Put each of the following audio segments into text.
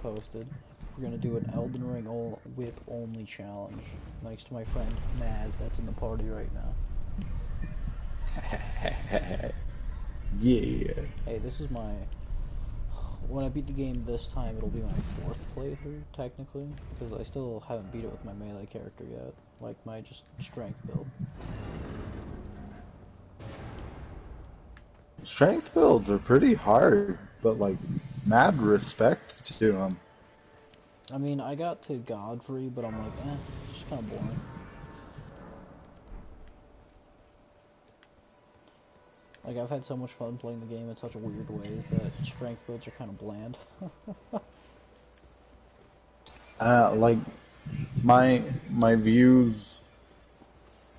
posted. We're gonna do an Elden Ring whip only challenge. Thanks to my friend Mad that's in the party right now. Yeah. Hey, this is my... When I beat the game this time, it'll be my 4th playthrough, technically, because I still haven't beat it with my melee character yet, like my just strength build. Strength builds are pretty hard, but like, mad respect to them. I mean, I got to Godfrey, but I'm like, it's just kind of boring. Like, I've had so much fun playing the game in such weird ways that strength builds are kind of bland. Like, my my views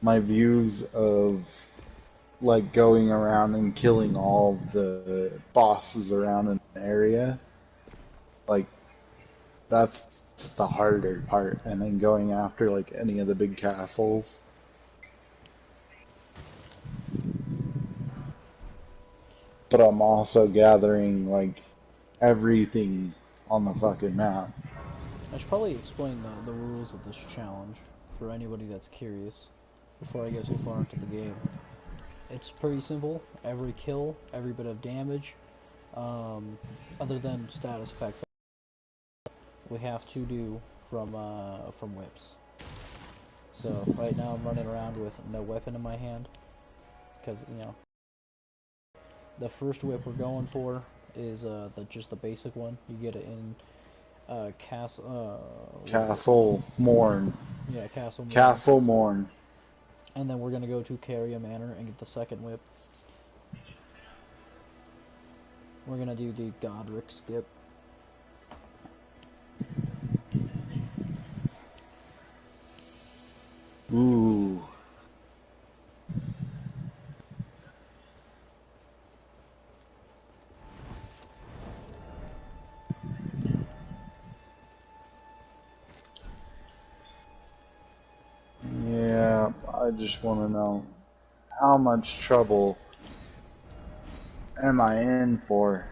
my views of like going around and killing all the bosses around an area, like that's the harder part, and then going after like any of the big castles. But I'm also gathering like everything on the fucking map. I should probably explain the rules of this challenge for anybody that's curious before I go too far into the game. It's pretty simple. Every kill, every bit of damage, other than status effects, we have to do from whips. So right now I'm running around with no weapon in my hand because the first whip we're going for is just the basic one. You get it in Castle Morn. Yeah, Castle Morn. Castle Morn. And then we're gonna go to Carrier Manor and get the second whip. We're gonna do the Godric skip. Ooh. Yeah, I just want to know how much trouble am I in for?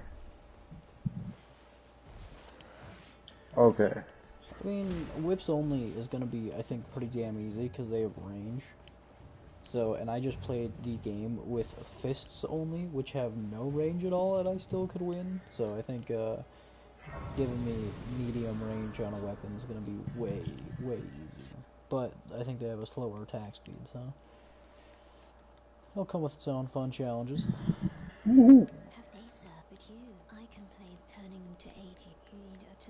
Okay. I mean, whips only is gonna be, I think, pretty damn easy because they have range. So, and I just played the game with fists only, which have no range at all, and I still could win. So I think giving me medium range on a weapon is gonna be way, way easier. But I think they have a slower attack speed, so it'll come with its own fun challenges.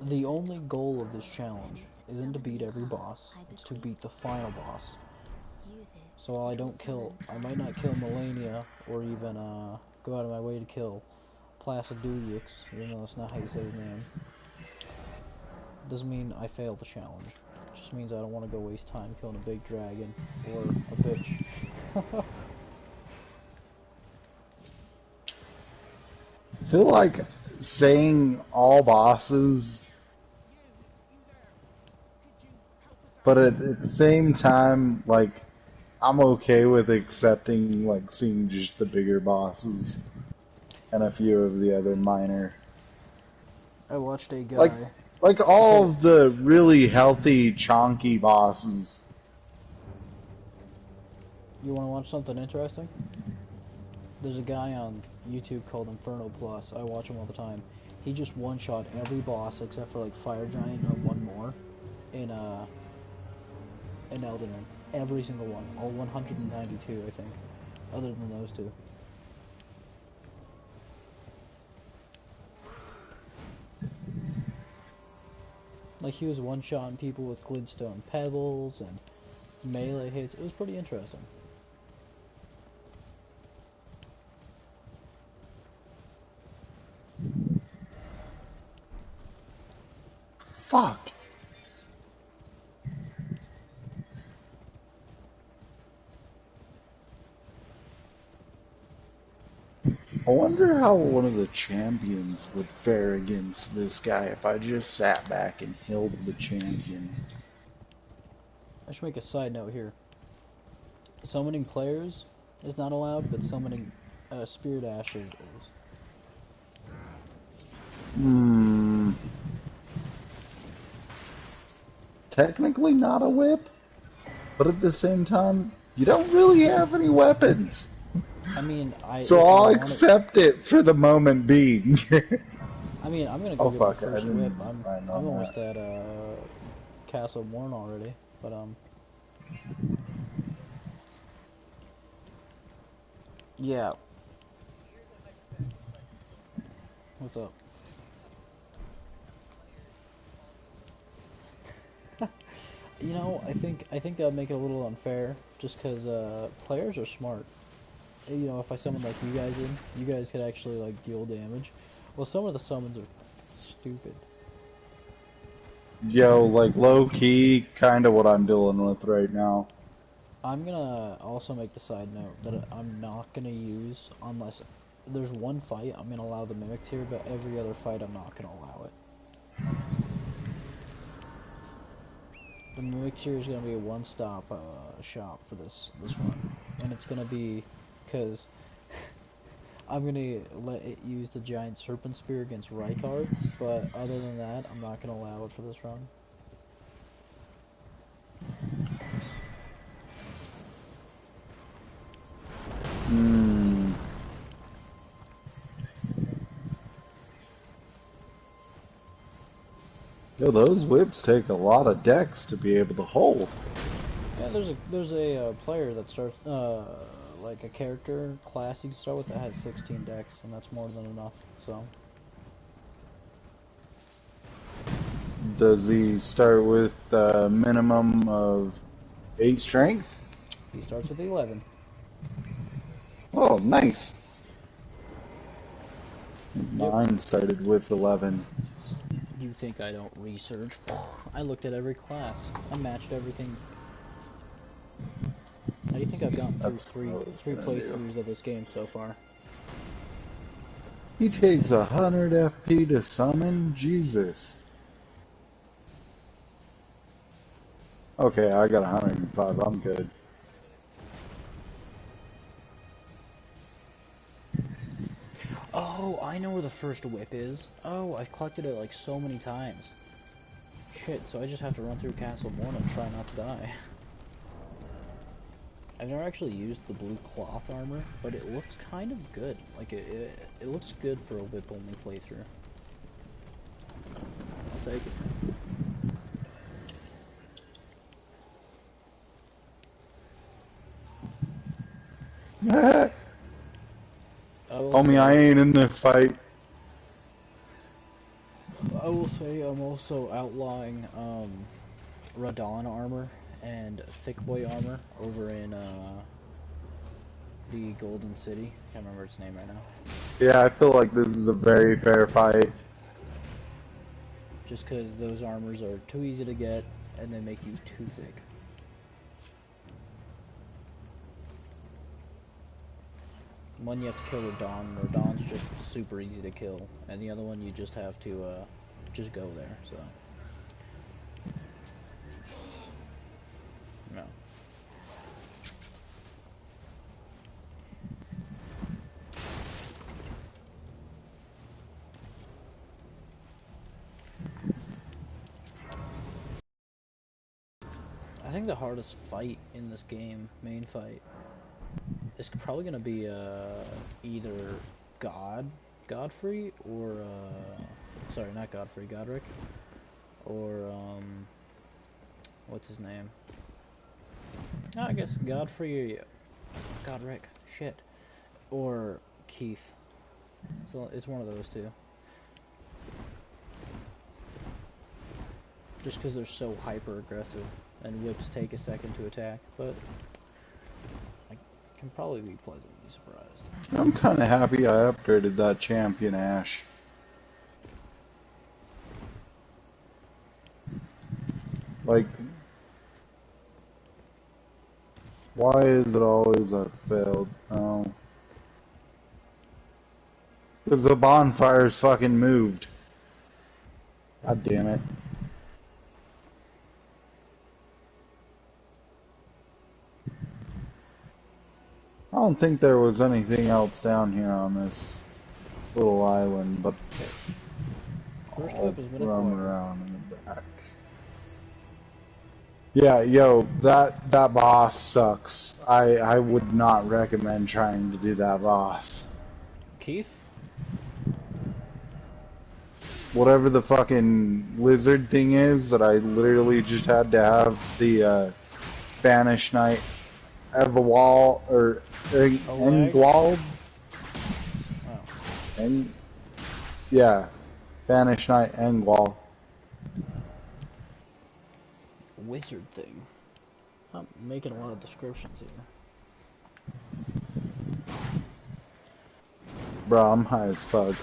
The only goal of this challenge isn't to beat every boss, it's to beat the final boss. So while I might not kill Melania, or even go out of my way to kill Placidudix, even though that's not how you say his name, doesn't mean I fail the challenge. It just means I don't want to go waste time killing a big dragon, or a bitch. I feel like saying all bosses, but at the same time, like, I'm okay with accepting, like, seeing just the bigger bosses and a few of the other minor. I watched a guy... Like all of the really healthy, chonky bosses. You want to watch something interesting? There's a guy on YouTube called Inferno Plus. I watch him all the time. He just one-shot every boss except for like Fire Giant or one more in Elden Ring. Every single one. All 192, I think. Other than those two. Like, he was one-shotting people with glintstone pebbles and melee hits. It was pretty interesting. Fuck. I wonder how one of the champions would fare against this guy if I just sat back and healed the champion. I should make a side note here. Summoning players is not allowed, but summoning spirit ashes is. technically not a whip, but at the same time, you don't really have any weapons. I mean, So if I I'll wanted, accept it for the moment being. I mean, I'm gonna go Oh get my fuck, I first didn't whip. even I'm find I'm on that. almost at Castle Morn already, but yeah. What's up? You know, I think that would make it a little unfair, just because players are smart. You know, if I summon like you guys in, you guys could actually like deal damage. Well, some of the summons are stupid. Yo, like low key, kind of what I'm dealing with right now. I'm gonna also make the side note that I'm not gonna use unless there's one fight I'm gonna allow the mimic tier, but every other fight I'm not gonna allow it. The mimic tier is gonna be a one-stop shop for this run, and it's gonna be because I'm gonna let it use the giant serpent spear against Rykard, but other than that, I'm not gonna allow it for this run. Hmm. Yo, those whips take a lot of decks to be able to hold. Yeah, there's a player that starts like a character class you can start with that has 16 decks, and that's more than enough. So Does he start with a minimum of 8 strength? he starts with 11. Oh, nice. Yep. Mine started with 11. You think I don't research? I looked at every class. I matched everything. How do you think I've gotten through That's three what I was three gonna do. playthroughs of this game so far? He takes 100 FP to summon? Jesus. Okay, I got 105. I'm good. Oh, I know where the first whip is. Oh, I've collected it like so many times. Shit, so I just have to run through Castle Morn and try not to die. I've never actually used the blue cloth armor, but it looks kind of good. Like, it looks good for a whip-only playthrough. I'll take it. I will Homie, I say, ain't in this fight. I'm also outlawing, Radon armor and Thick Boy armor over in, the Golden City. Can't remember its name right now. Yeah, I feel like this is a very fair fight. Just because those armors are too easy to get, and they make you too thick. One you have to kill Radon. Radon's just super easy to kill, and the other one you just have to just go there. So no. I think the hardest fight in this game, main fight, is probably gonna be either Godfrey, or sorry, not Godfrey, Godric, or what's his name? Oh, I guess Godfrey, Godric, shit, or Keith. So it's one of those two. Just because they're so hyper aggressive, and whips take a second to attack, but I can probably be pleasantly surprised. I'm kind of happy I upgraded that champion Ash. Like, why is it always I failed? Oh. Because the bonfire's fucking moved. God damn it. I don't think there was anything else down here on this little island, but First I'll whip has been run acquired. around in the back. Yeah, yo, that boss sucks. I would not recommend trying to do that boss. Keith? Whatever the fucking lizard thing is that I literally just had to have the Banished Knight Evawal or Oleg? Engwald? Oh. Eng, yeah, Banished Knight Engwal. Wizard thing. I'm making a lot of descriptions here. Bro, I'm high as fuck.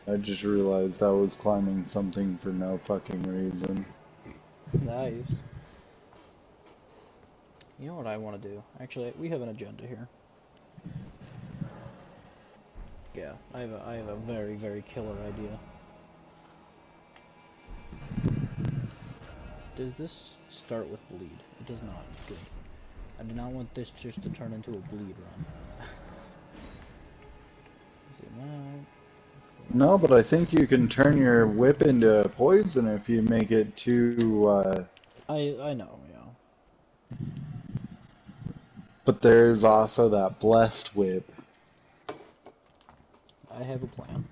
I just realized I was climbing something for no fucking reason. Nice. You know what I want to do? Actually, we have an agenda here. Yeah, I have a very, very killer idea. Does this start with bleed? It does not. Good. I do not want this just to turn into a bleed run. Zoom out. No, but I think you can turn your whip into poison if you make it too, I know, yeah. but there's also that blessed whip. I have a plan.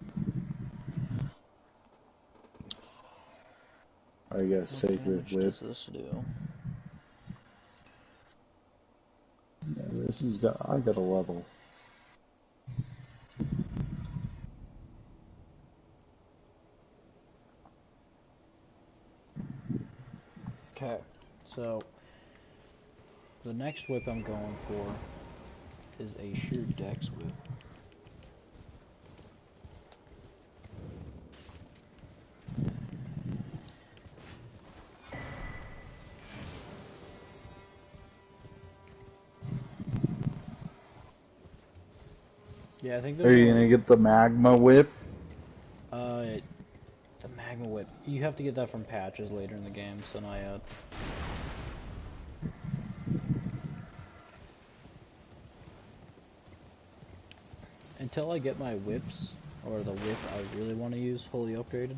I guess What sacred damage whip. does this do? Yeah, this has got, I got a level. Okay, so the next whip I'm going for is a sheer dex whip. Yeah, I think Are there's you only gonna get the magma whip? uh the magma whip. You have to get that from patches later in the game, so not yet. Until I get my whips, or the whip I really want to use fully upgraded,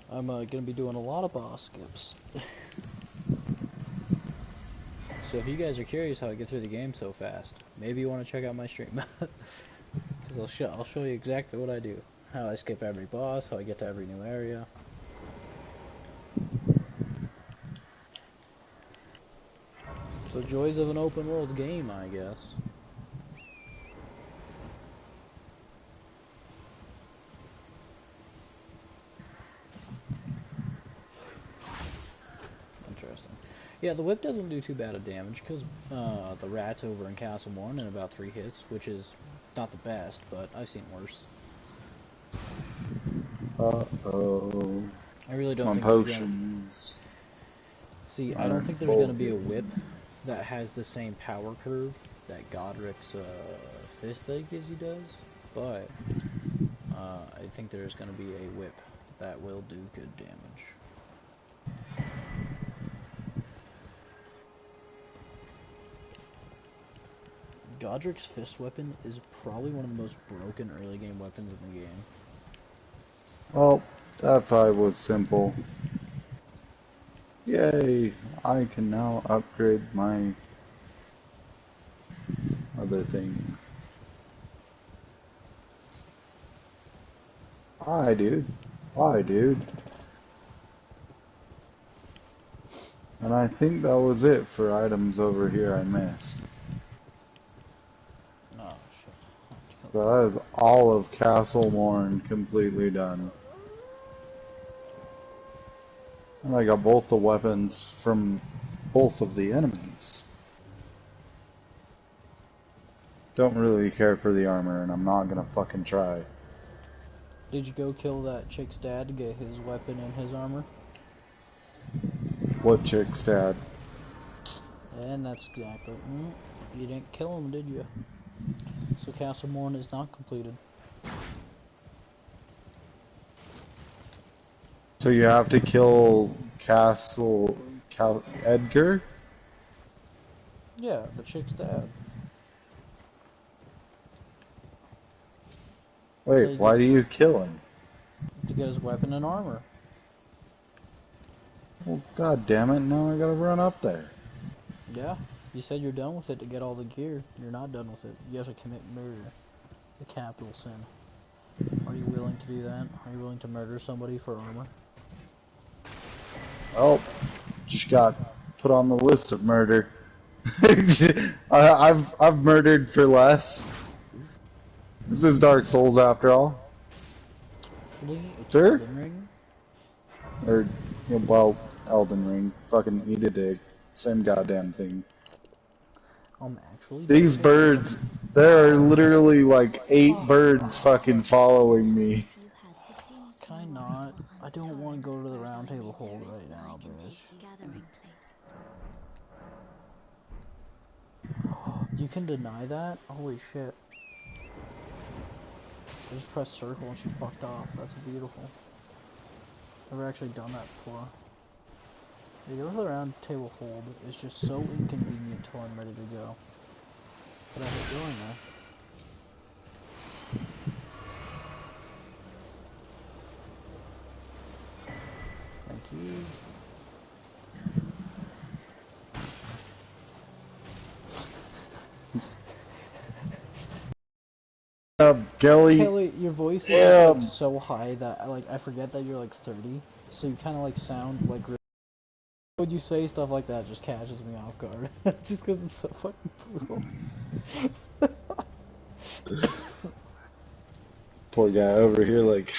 I'm gonna be doing a lot of boss skips. So if you guys are curious how I get through the game so fast, maybe you want to check out my stream. Because I'll show you exactly what I do. How I skip every boss, how I get to every new area. So joys of an open world game, I guess. Interesting. Yeah, the whip doesn't do too bad of damage, because the rat's over in Castle Morn in about 3 hits, which is not the best, but I've seen worse. Uh-oh. I really don't My think there's gonna... potions See, I don't aren't think there's full gonna be a here. whip that has the same power curve that Godric's Fist that gives you does, but I think there's gonna be a whip that will do good damage. Godric's Fist weapon is probably one of the most broken early game weapons in the game. Well, that fight was simple. Yay! I can now upgrade my other thing. Hi, dude. Hi, dude. And I think that was it for items over here I missed. Oh shit. So that is all of Castle Morn completely done. And I got both the weapons from both of the enemies. Don't really care for the armor, and I'm not gonna fucking try. Did you go kill that chick's dad to get his weapon and his armor? What chick's dad? And that's exactly. You didn't kill him, did you? So Castle Morn is not completed. So you have to kill Edgar? Yeah, the chick's dad. Wait, So you why get do you kill him? to get his weapon and armor. Well, god damn it, now I gotta run up there. Yeah, you said you're done with it to get all the gear. You're not done with it. You have to commit murder. The capital sin. Are you willing to do that? Are you willing to murder somebody for armor? Well, just got put on the list of murder. I've murdered for less. This is Dark Souls after all. Actually, it's Sure? Elden Ring. Or, well, Elden Ring. Fucking eat a dick. Same goddamn thing. Actually, These hey, birds, there are literally like 8 birds fucking following me. can I not? I don't want to go to the round table hold right now, bitch. You can deny that? Holy shit. I just pressed circle and she fucked off. That's beautiful. Never actually done that before. Yeah, go to the round table hold. It's just so inconvenient till I'm ready to go. But I hate going there. Thank you. Kelly. Kelly, your voice is just like Damn. so high that I forget that you're like 30. So you kind of like sound like when you say stuff like that just catches me off guard. Just because it's so fucking brutal. Poor guy over here, like.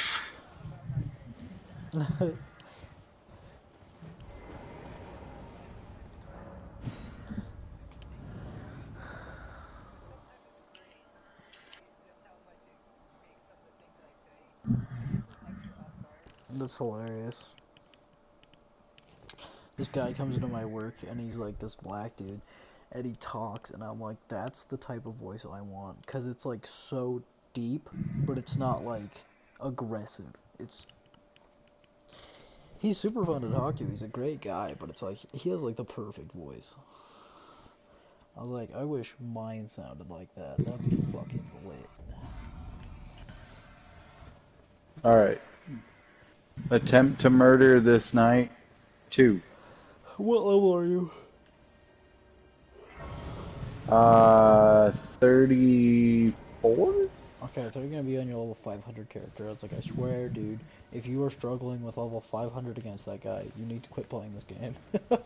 That's hilarious. This guy comes into my work and he's like this black dude and he talks and I'm like, that's the type of voice I want, because it's like so deep but it's not like aggressive. He's super fun to talk to. He's a great guy, but it's like he has like the perfect voice. I was like, I wish mine sounded like that. That'd be fucking lit. Alright. Attempt to murder this night. 2. What level are you? 34? Okay, so you're gonna be on your level 500 character. It's like, I swear, dude, if you are struggling with level 500 against that guy, you need to quit playing this game. It's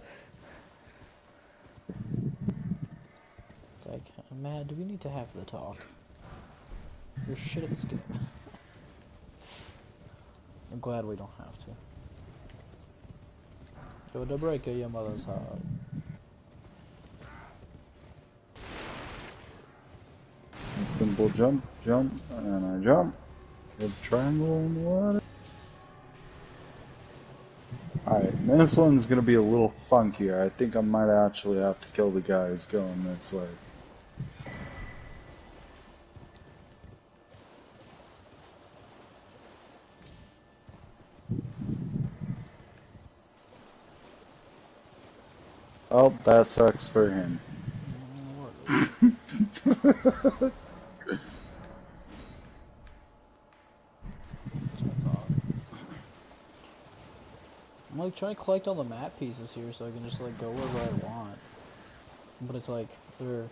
like, man, do we need to have the talk? You're shit at this game. I'm glad we don't have to. Go to break your mother's heart. Simple jump, jump, and I jump. Hit triangle in the water. Alright, this one's gonna be a little funkier. I think I might actually have to kill the guys going this way. Oh, that sucks for him. I'm like trying to collect all the map pieces here so I can just like go wherever I want. But it's like they're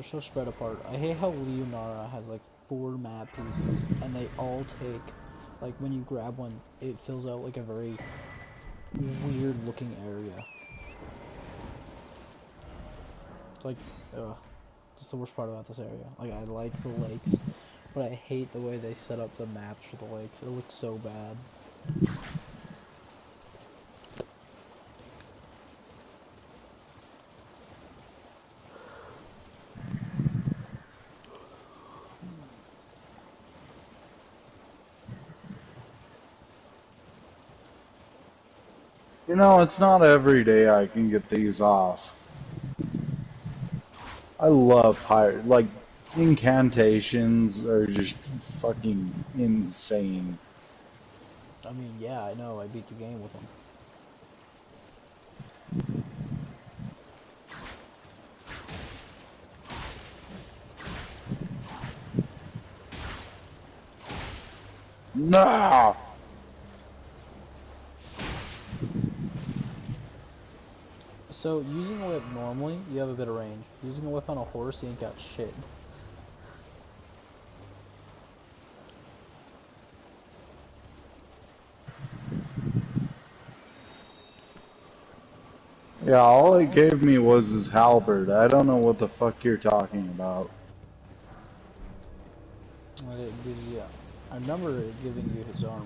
so spread apart. I hate how Leonara has like 4 map pieces and they all take, like, when you grab one, it fills out like a very weird looking area. It's like, ugh. That's the worst part about this area. Like, I like the lakes, but I hate the way they set up the maps for the lakes. It looks so bad. You know, it's not every day I can get these off. I love pirate. Like, incantations are just fucking insane. I mean, yeah, I know, I beat the game with them. Nah! So, using a whip normally, you have a bit of range. Using a whip on a horse, you ain't got shit. Yeah, all it gave me was his halberd. I don't know what the fuck you're talking about. And it gives you, I remember it giving you his armor.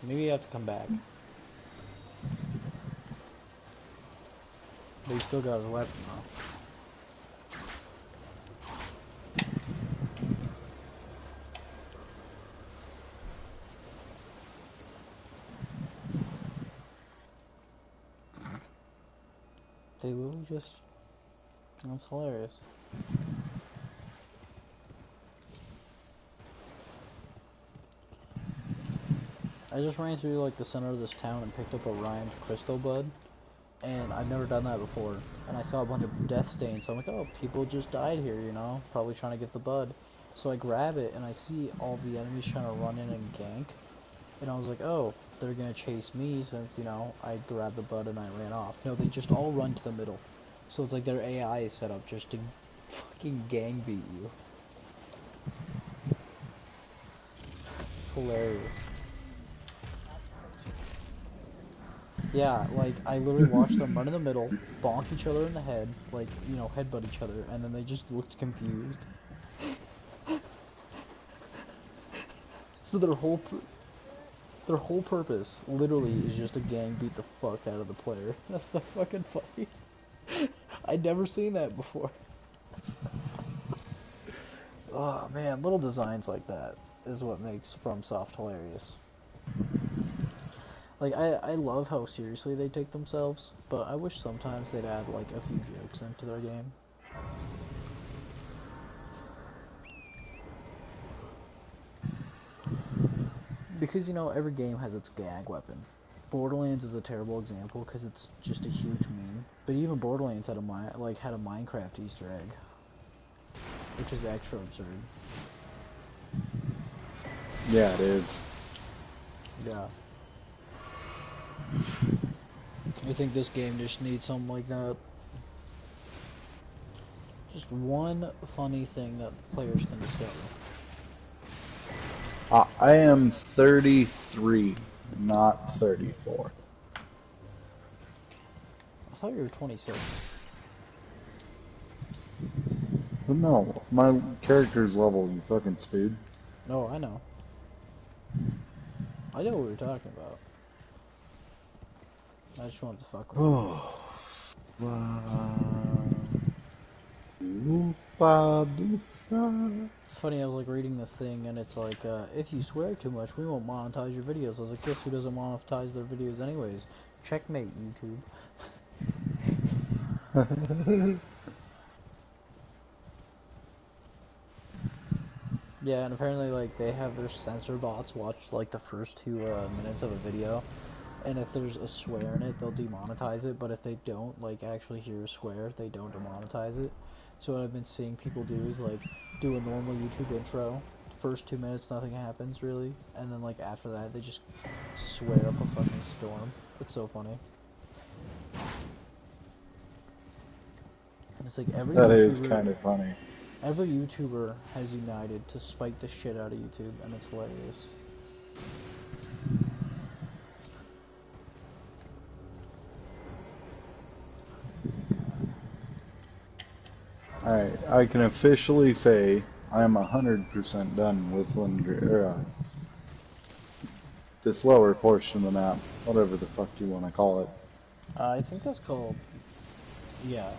Maybe you have to come back. But he still got his weapon though. They literally just, that's hilarious. I just ran through like the center of this town and picked up a Ryan's crystal bud, and I've never done that before. And I saw a bunch of death stains, so I'm like, oh, people just died here, you know, probably trying to get the bud. So I grab it and I see all the enemies trying to run in and gank, and I was like, oh, they're gonna chase me since, you know, I grabbed the bud and I ran off. No, they just all run to the middle. So it's like their AI is set up just to fucking gang beat you. It's hilarious. Yeah, like, I literally watched them run in the middle, bonk each other in the head, like, you know, headbutt each other, and then they just looked confused. So their whole purpose, literally, is just to gang beat the fuck out of the player. That's so fucking funny. I'd never seen that before. Oh man, little designs like that is what makes FromSoft hilarious. Like, I love how seriously they take themselves, but I wish sometimes they'd add, like, a few jokes into their game. Because, you know, every game has its gag weapon. Borderlands is a terrible example because it's just a huge meme. But even Borderlands had had a Minecraft Easter egg, which is extra absurd. Yeah, it is. Yeah. I think this game just needs something like that. Just one funny thing that players can discover. I am 33, not 34. I thought you were 26. But no, my character's level, you fucking spood. Oh, I know. I know what we're talking about. I just wanted to fuck with you. Oh. Loofah, loofah. It's funny, I was like reading this thing and it's like, if you swear too much, we won't monetize your videos. I was like, guess who doesn't monetize their videos anyways? Checkmate, YouTube. Yeah, and apparently, like, they have their censor bots watch, like, the first 2 minutes of a video, and if there's a swear in it, they'll demonetize it, but if they don't, like, actually hear a swear, they don't demonetize it. So what I've been seeing people do is, like, do a normal YouTube intro, first 2 minutes, nothing happens, really, and then, like, after that, they just swear up a fucking storm. It's so funny. And it's like, That is kind of funny. every YouTuber has united to spite the shit out of YouTube, and it's hilarious. Alright, I can officially say I am 100% done with this lower portion of the map, whatever the fuck you want to call it. I think that's called, yeah. I was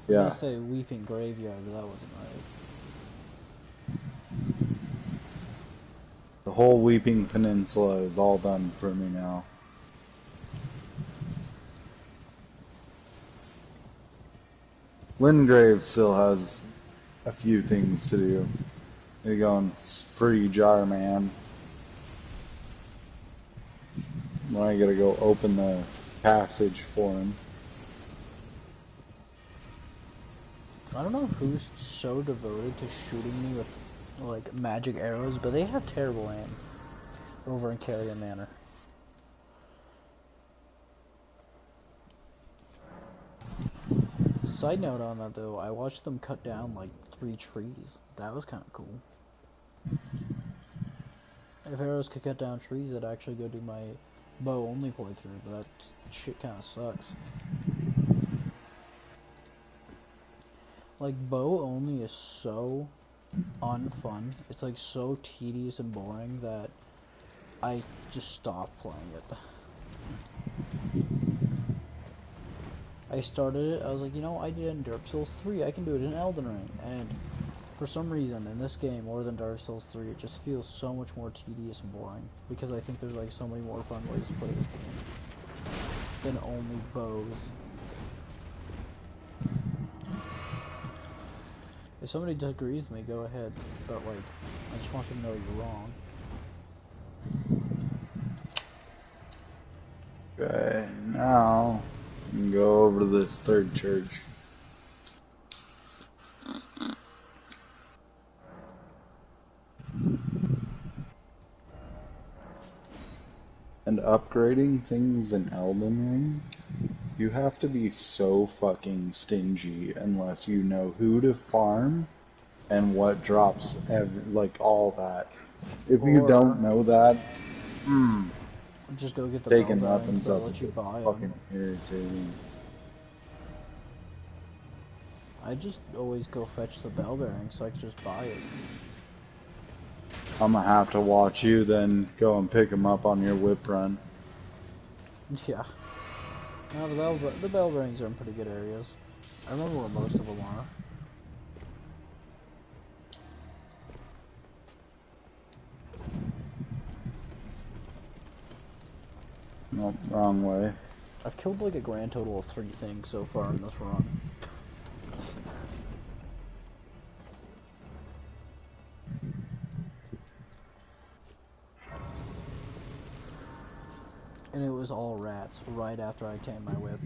Yeah. gonna say Weeping Graveyard, but that wasn't right. The whole Weeping Peninsula is all done for me now. Lingrave still has a few things to do. They go and free Jarman. Then I gotta go open the passage for him. I don't know who's so devoted to shooting me with, like, magic arrows, but they have terrible aim over in Carrion Manor. Side note on that though, I watched them cut down like 3 trees. That was kind of cool. If arrows could cut down trees, I'd actually go do my bow only playthrough, but that shit kind of sucks. Like, bow only is so unfun. It's like so tedious and boring that I just stopped playing it. I started it, I was like, you know, I did it in Dark Souls 3, I can do it in Elden Ring, and for some reason, in this game, more than Dark Souls 3, it just feels so much more tedious and boring, because I think there's like so many more fun ways to play this game than only bows. If somebody disagrees with me, go ahead, but like, I just want you to know you're wrong. Okay, now we can go over to this third church. And upgrading things in Elden Ring, you have to be so fucking stingy unless you know who to farm and what drops, like all that. If you don't know that, just go get the bell taking bearings weapons that up let is you buy fucking them. irritating. I just always go fetch the bell bearings so I can just buy it. I'm gonna have to watch you then go and pick them up on your whip run. Yeah. No, the bell bearings are in pretty good areas. I remember where most of them are. Nope, wrong way. I've killed like a grand total of 3 things so far in this run. And it was all rats right after I tamed my whip.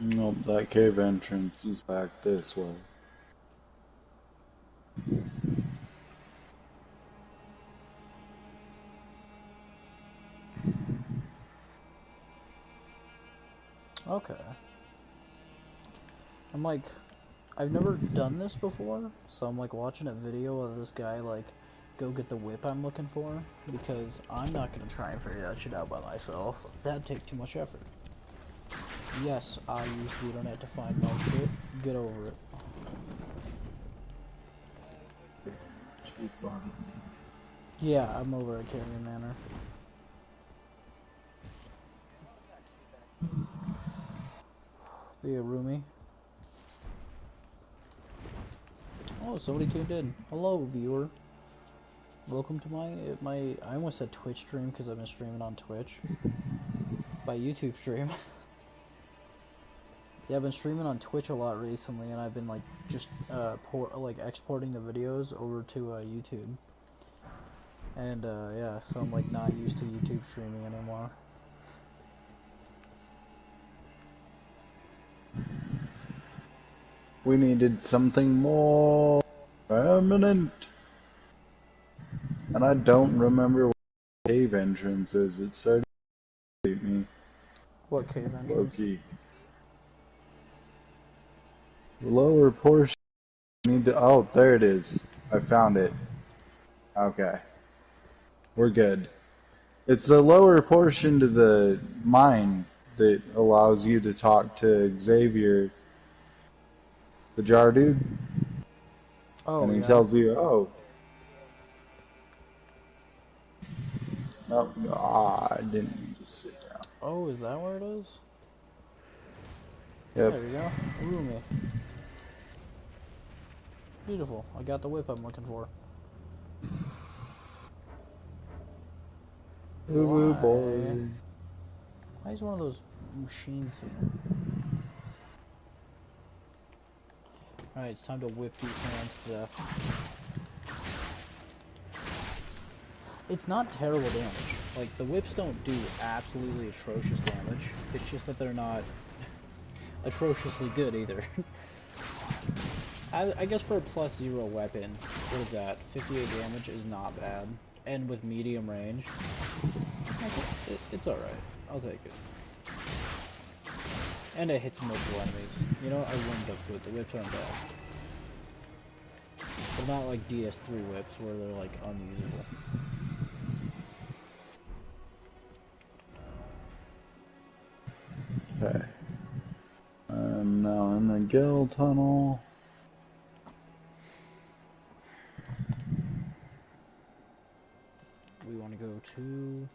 Nope, that cave entrance is back this way. Okay. I'm like, I've never done this before, so I'm like watching a video of this guy like go get the whip I'm looking for, because I'm not gonna try and figure that shit out by myself. That'd take too much effort. Yes, I use the internet to find my shit. Get over it. Too fun. Yeah, I'm over at Carrion Manor. Be a roomie. Oh, somebody tuned in. Hello, viewer. Welcome to my I almost said Twitch stream because I've been streaming on Twitch. My YouTube stream. Yeah, I've been streaming on Twitch a lot recently, and I've been like just exporting the videos over to YouTube. And yeah, so I'm like not used to YouTube streaming anymore. We needed something more permanent. And I don't remember what the cave entrance is. It started to hate me. What cave entrance? Loki. The lower portion. Need to. Oh, there it is. I found it. Okay. We're good. It's the lower portion to the mine that allows you to talk to Xavier, the jar dude. Oh, And he yeah. tells you, oh. Oh, I didn't mean to sit down. Oh, is that where it is? Yep. There we go. Roomie. Beautiful. I got the whip I'm looking for. Woo woo boys. Why is one of those machines here? Alright, it's time to whip these hands to death. It's not terrible damage. Like, the whips don't do absolutely atrocious damage. It's just that they're not atrociously good either. I guess for a +0 weapon, what is that? 58 damage is not bad. And with medium range, it's alright. I'll take it. And it hits multiple enemies. You know, I warmed up to it. The whips aren't bad. They're not like DS3 whips where they're like unusable. Okay. I'm now in the Gill Tunnel. We want to go to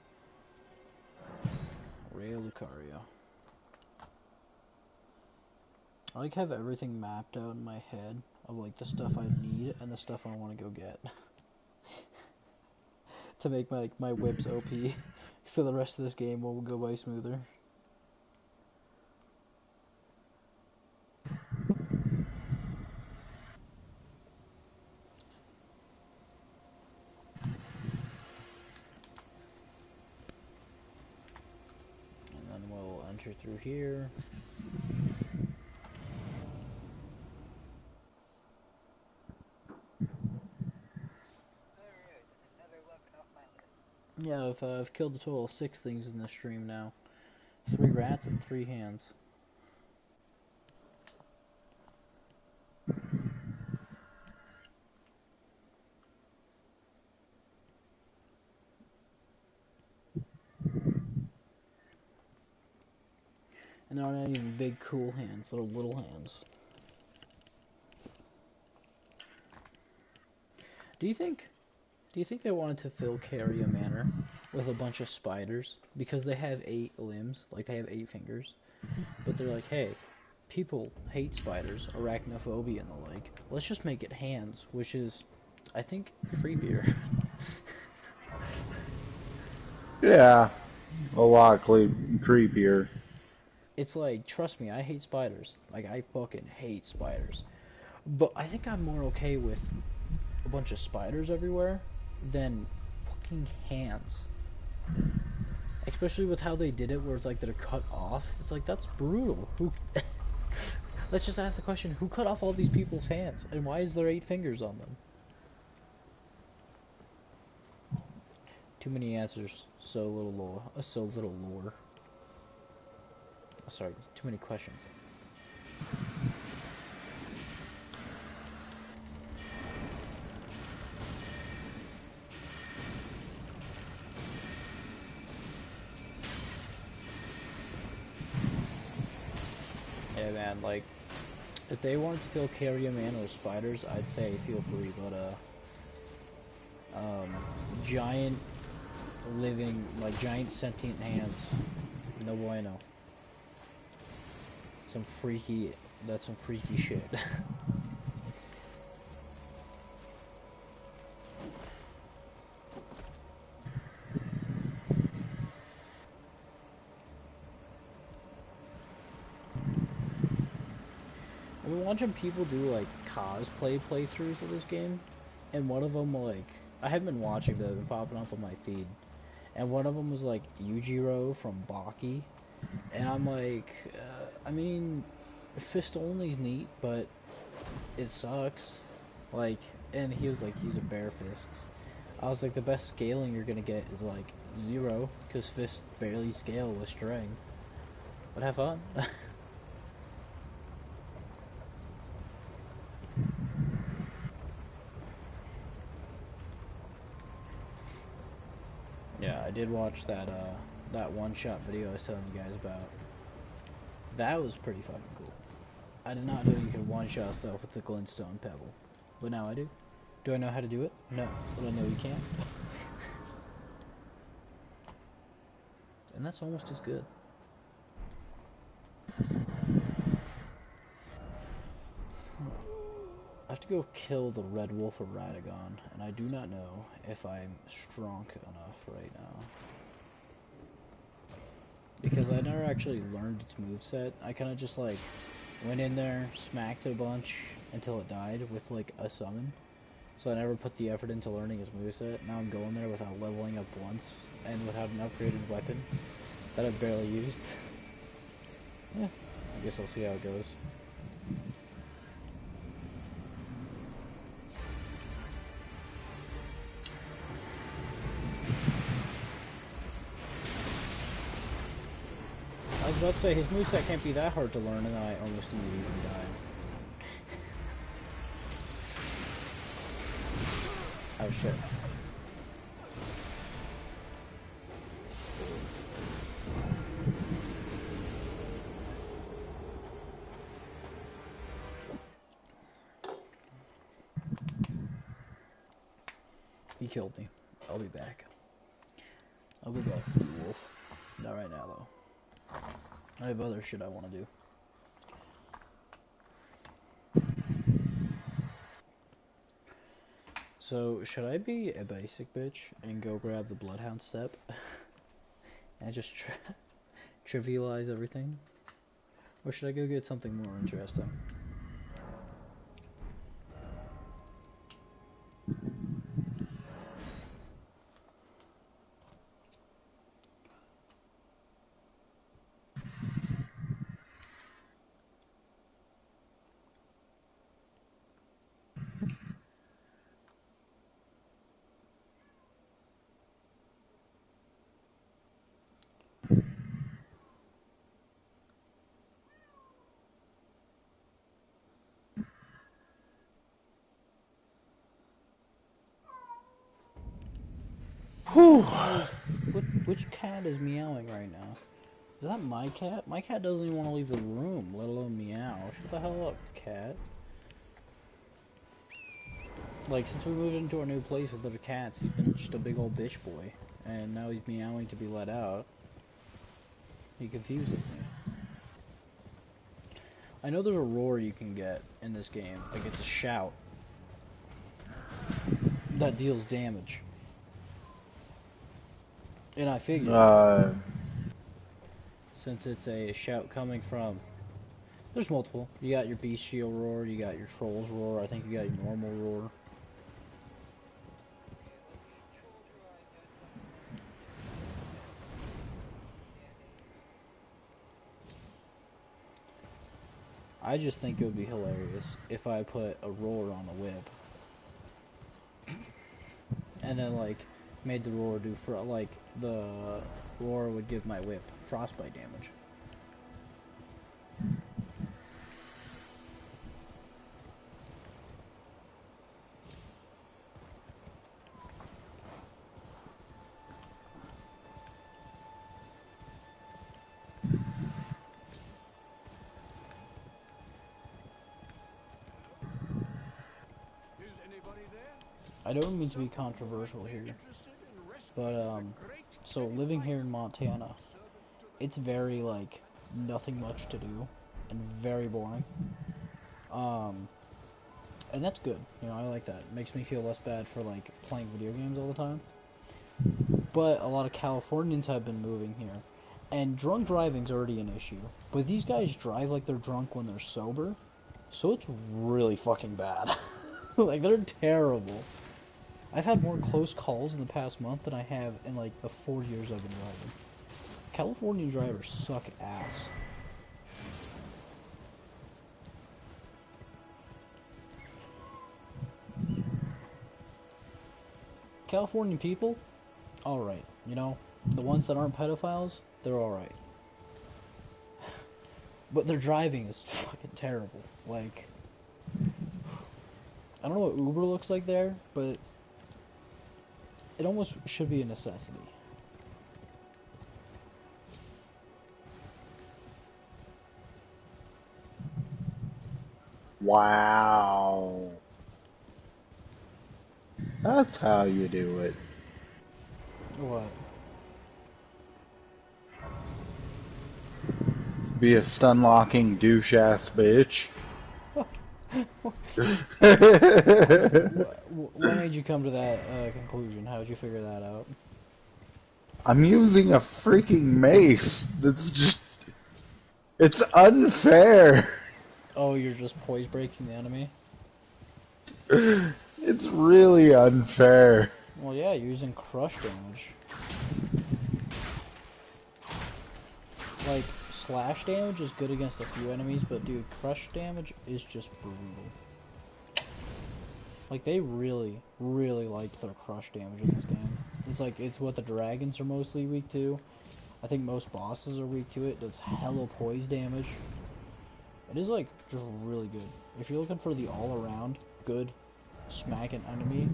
Rea Lucaria. I like have everything mapped out in my head of like the stuff I need and the stuff I want to go get to make my whips OP, so the rest of this game will go by smoother. And then we'll enter through here. Yeah, I've killed a total of 6 things in this stream now. 3 rats and 3 hands. And they're not even big cool hands, they're little hands. Do you think they wanted to fill Caria Manor with a bunch of spiders because they have 8 limbs, like they have 8 fingers, but they're like, hey, people hate spiders, arachnophobia and the like. Let's just make it hands, which is, I think, creepier. Yeah, a lot creepier. It's like, trust me, I hate spiders. Like, I fucking hate spiders. But I think I'm more okay with a bunch of spiders everywhere than fucking hands. Especially with how they did it, where it's like they're cut off. It's like, that's brutal. Who? Let's just ask the question: who cut off all these people's hands, and why is there 8 fingers on them? Too many answers, so little lore. So little lore. Oh, sorry, too many questions. Yeah, man, like, if they wanted to kill Caria Man with spiders, I'd say feel free, but, giant, living, like, giant sentient hands, no bueno. That's some freaky shit. I've been watching people do like cosplay playthroughs of this game, and one of them like I haven't been watching, but they've been popping up on my feed, and one of them was like Yujiro from Baki, and I'm like, I mean, fist only's neat, but it sucks. Like, and he was like, he's a bare fists. I was like, the best scaling you're gonna get is like 0, because fists barely scale with string. But have fun. Yeah, I did watch that one-shot video I was telling you guys about. That was pretty fucking cool. I did not know you could one-shot stuff with the glintstone pebble, but now I do. Do I know how to do it? No, but I know you can. And that's almost as good. I have to go kill the red wolf of Radagon, and I do not know if I'm strong enough right now. Because I never actually learned its moveset. I kind of just like went in there, smacked it a bunch until it died with like a summon. So I never put the effort into learning his moveset. Now I'm going there without leveling up once, and without an upgraded weapon that I've barely used. Yeah, I guess I'll see how it goes. I was about to say, his moveset can't be that hard to learn, and I almost immediately died. Oh shit. He killed me. I'll be back. I'll be back for you, Wolf. Not right now, though. I have other shit I want to do. So, should I be a basic bitch and go grab the Bloodhound step? And just trivialize everything? Or should I go get something more interesting? Whew. Which cat is meowing right now? Is that my cat? My cat doesn't even want to leave the room, let alone meow. Shut the hell up, cat. Like, since we moved into our new place with other cats, he's been just a big old bitch boy. And now he's meowing to be let out. He confuses me. I know there's a roar you can get in this game. Like, it's a shout. That deals damage. And I figured, since it's a shout coming from, there's multiple. You got your bestial roar, you got your troll's roar, I think you got your normal roar. I just think it would be hilarious if I put a roar on a whip. And then, like, made the roar do, like, the roar would give my whip frostbite damage. I don't mean to be controversial here, but, so living here in Montana, it's very, like, nothing much to do, and very boring. And that's good, you know, I like that. It makes me feel less bad for, like, playing video games all the time. But a lot of Californians have been moving here, and drunk driving's already an issue. But these guys drive like they're drunk when they're sober, so it's really fucking bad. Like, they're terrible. I've had more close calls in the past month than I have in, like, the 4 years I've been driving. California drivers suck ass. California people, alright, you know? The ones that aren't pedophiles, they're alright. But their driving is fucking terrible. Like, I don't know what Uber looks like there, but it almost should be a necessity. Wow. That's how you do it. What? Be a stun-locking douche-ass bitch. What made you come to that conclusion? How did you figure that out? I'm using a freaking mace. That's just... It's unfair. Oh, you're just poise breaking the enemy? It's really unfair. Well, yeah, you're using crush damage. Like, slash damage is good against a few enemies, but dude, crush damage is just brutal. Like, they really, really liked their crush damage in this game. It's like, it's what the dragons are mostly weak to. I think most bosses are weak to it. It does hella poise damage. It is, like, just really good. If you're looking for the all-around good smack an enemy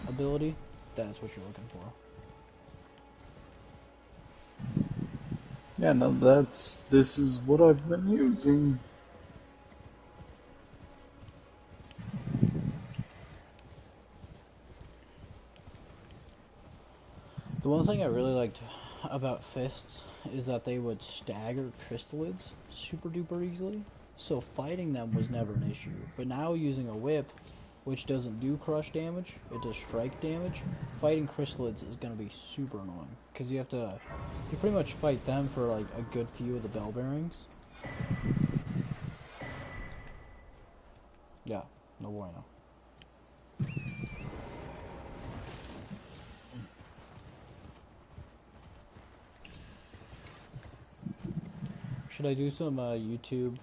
ability, that's what you're looking for. Yeah, no, this is what I've been using. The one thing I really liked about fists is that they would stagger crystalids super duper easily, so fighting them was never an issue. But now using a whip, which doesn't do crush damage, it does strike damage, fighting crystalids is going to be super annoying, because you pretty much fight them for like a good few of the bell bearings. Yeah, no bueno. Should I do some YouTube,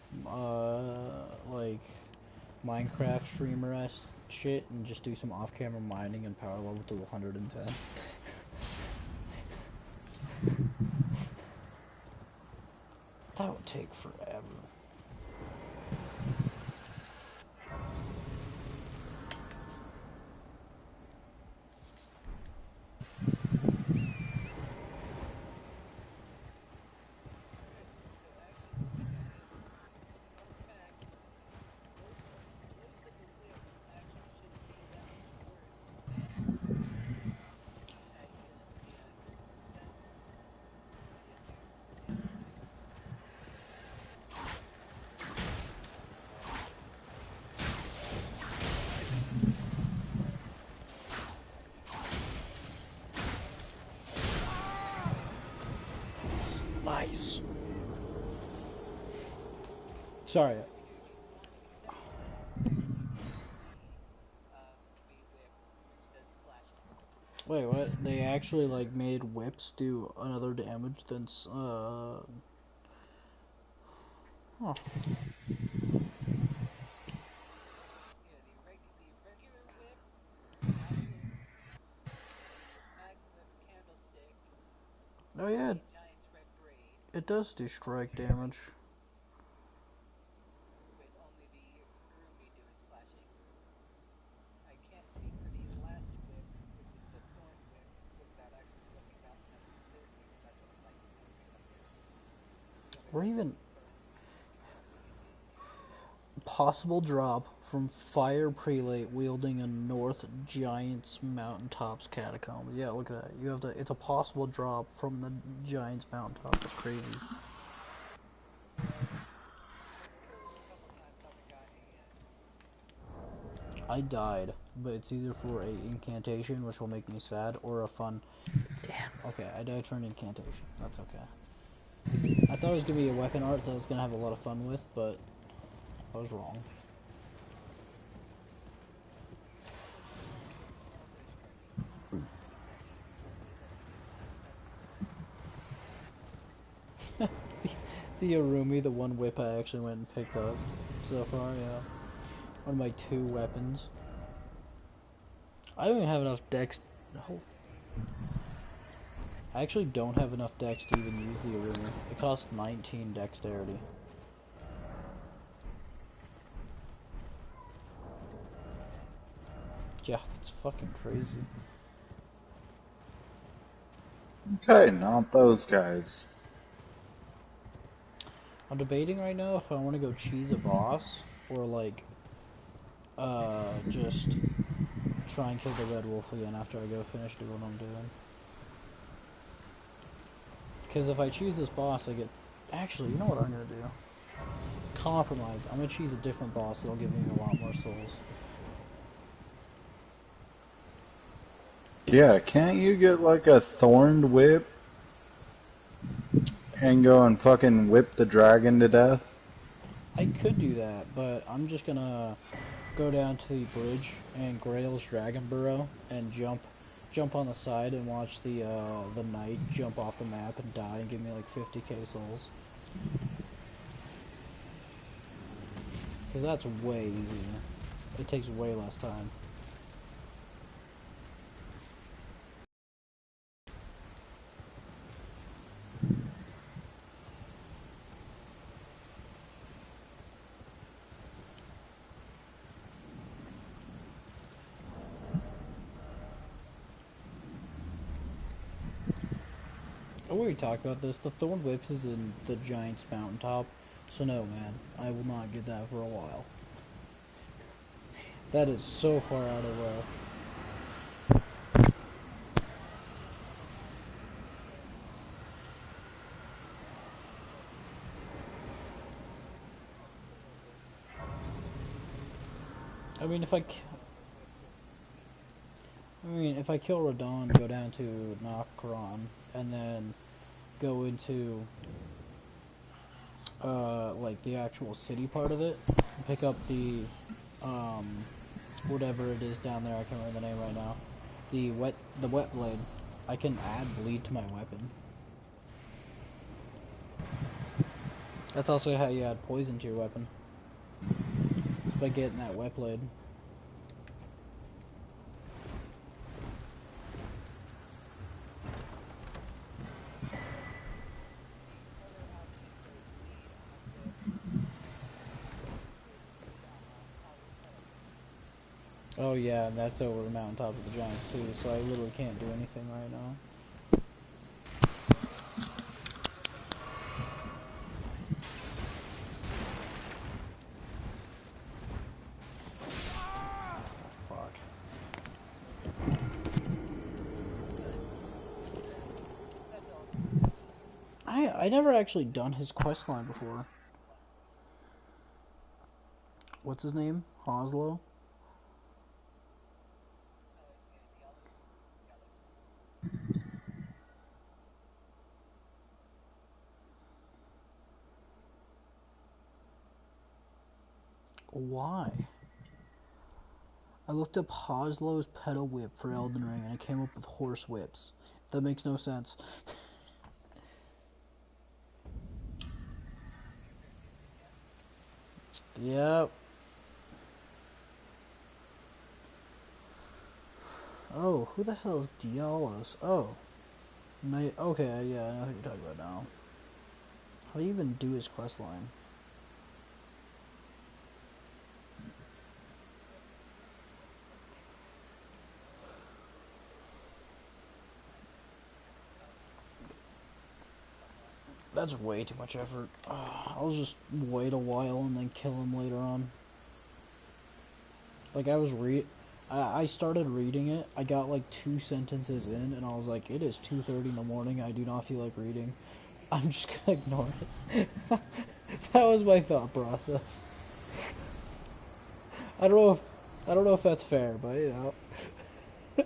like, Minecraft streamer-esque shit and just do some off-camera mining and power level to 110? That would take forever. Nice. Sorry. Wait, what? They actually like made whips do another damage than Huh. Oh yeah, it does do strike damage. Or even possible drop from fire prelate wielding a North Giants Mountaintops catacomb. Yeah, look at that. You have it's a possible drop from the Giants Mountaintop. That's crazy. I died, but it's either for a incantation, which will make me sad, or a fun. Damn. Okay, I died for an incantation. That's okay. I thought it was gonna be a weapon art that I was gonna have a lot of fun with, but I was wrong. The Arumi, the one whip I actually went and picked up so far, yeah. One of my 2 weapons. I don't even have enough dex. No. I actually don't have enough dex to even use the Arumi. It costs 19 dexterity. Yeah, it's fucking crazy. Okay, not those guys. I'm debating right now if I want to go cheese a boss or like just try and kill the red wolf again after I go finish doing what I'm doing. Because if I choose this boss, I get... Actually, you know what I'm gonna do? Compromise. I'm gonna choose a different boss that'll give me a lot more souls. Yeah, can't you get like a thorned whip and go and fucking whip the dragon to death? I could do that, but I'm just gonna go down to the bridge and Grail's Dragon Burrow and jump on the side and watch the knight jump off the map and die and give me like 50k souls. Because that's way easier. It takes way less time. We already talked about this. The Thorn Whip is in the Giant's Mountaintop. So no, man. I will not get that for a while. That is so far out of I mean, if I kill Radon, go down to Nokron, and then go into like the actual city part of it, pick up the whatever it is down there. I can't remember the name right now. The wet blade. I can add bleed to my weapon. That's also how you add poison to your weapon. It's by getting that wet blade. Oh yeah, and that's over the mountaintop of the Giants too, so I literally can't do anything right now. Fuck. I never actually done his quest line before. What's his name? Hoslo? Why? I looked up Hoslo's pedal whip for Elden Ring and I came up with horse whips. That makes no sense. Yep. Oh, who the hell is Dialos? Oh. Okay, yeah, I know who you're talking about now. How do you even do his quest line? That's way too much effort. I'll just wait a while and then kill him later on. Like, I started reading it, I got like 2 sentences in, and I was like, it is 2:30 in the morning, I do not feel like reading. I'm just gonna ignore it. That was my thought process. I don't know if that's fair, but you know,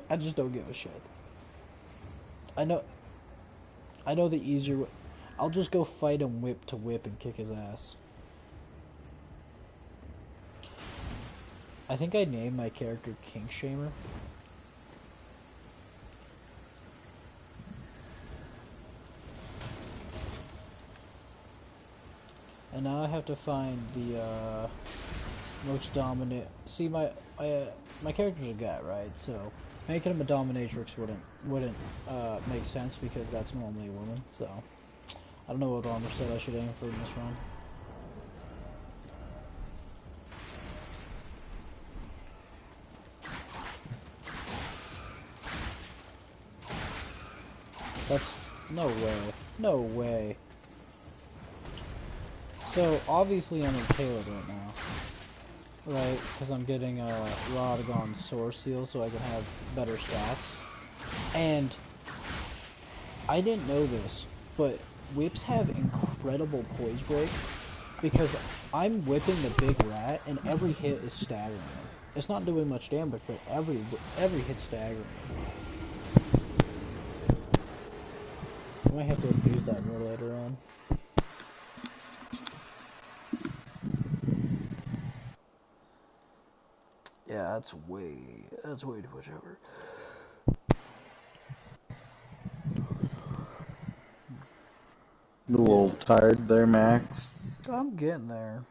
I just don't give a shit. I know the easier way. I'll just go fight him whip to whip and kick his ass. I think I named my character Kinkshamer. And now I have to find the most dominant. See, my character's a guy, right? So making him a dominatrix wouldn't make sense because that's normally a woman. So I don't know what armor set I should aim for in this run. That's no way. No way. So obviously I'm in Caleb right now. Right, because I'm getting a Radagon Source Seal so I can have better stats. And I didn't know this, but whips have incredible poise break because I'm whipping the big rat and every hit is staggering. It's not doing much damage, but every hit's staggering. I might have to abuse that more later on. that's way too much effort. You a little Yeah, tired there, Max? I'm getting there.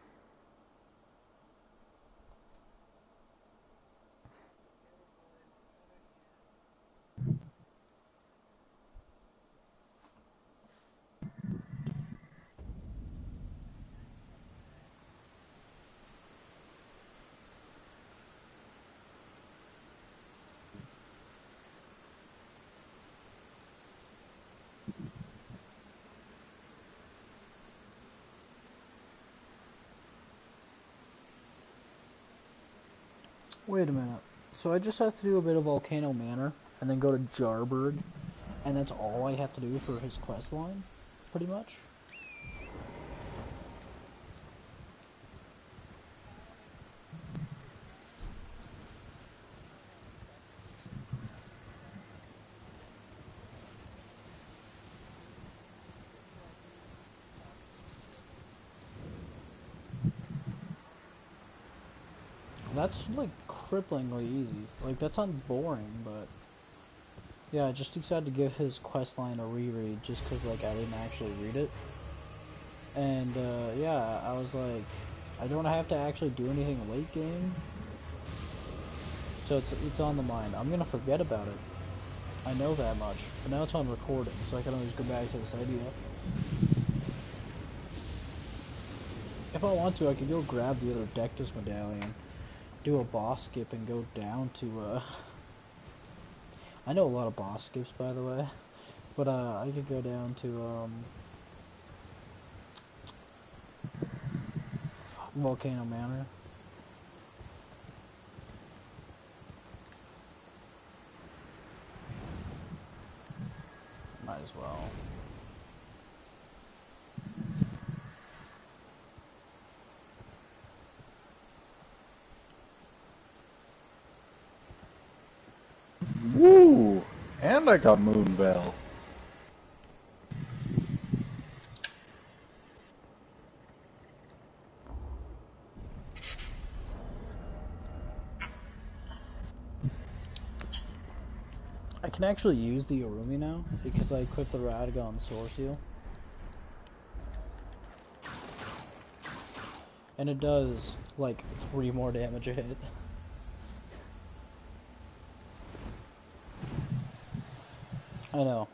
Wait a minute. So I just have to do a bit of Volcano Manor, and then go to Jarburg, and that's all I have to do for his quest line, pretty much. That's like cripplingly easy. Like that sounds boring, but yeah, I just decided to give his quest line a reread just because like I didn't actually read it. And yeah, I was like, I don't have to actually do anything late game, so it's on the mind. I'm gonna forget about it. I know that much, but now it's on recording, so I can always go back to this idea. If I want to, I can go grab the other Dectus medallion, do a boss skip, and go down to I know a lot of boss skips, by the way, but I could go down to Volcano Manor. Might as well. Woo! And I got Moonbell. I can actually use the Arumi now because I equipped the Radagon Sword Seal. And it does like 3 more damage a hit. I know.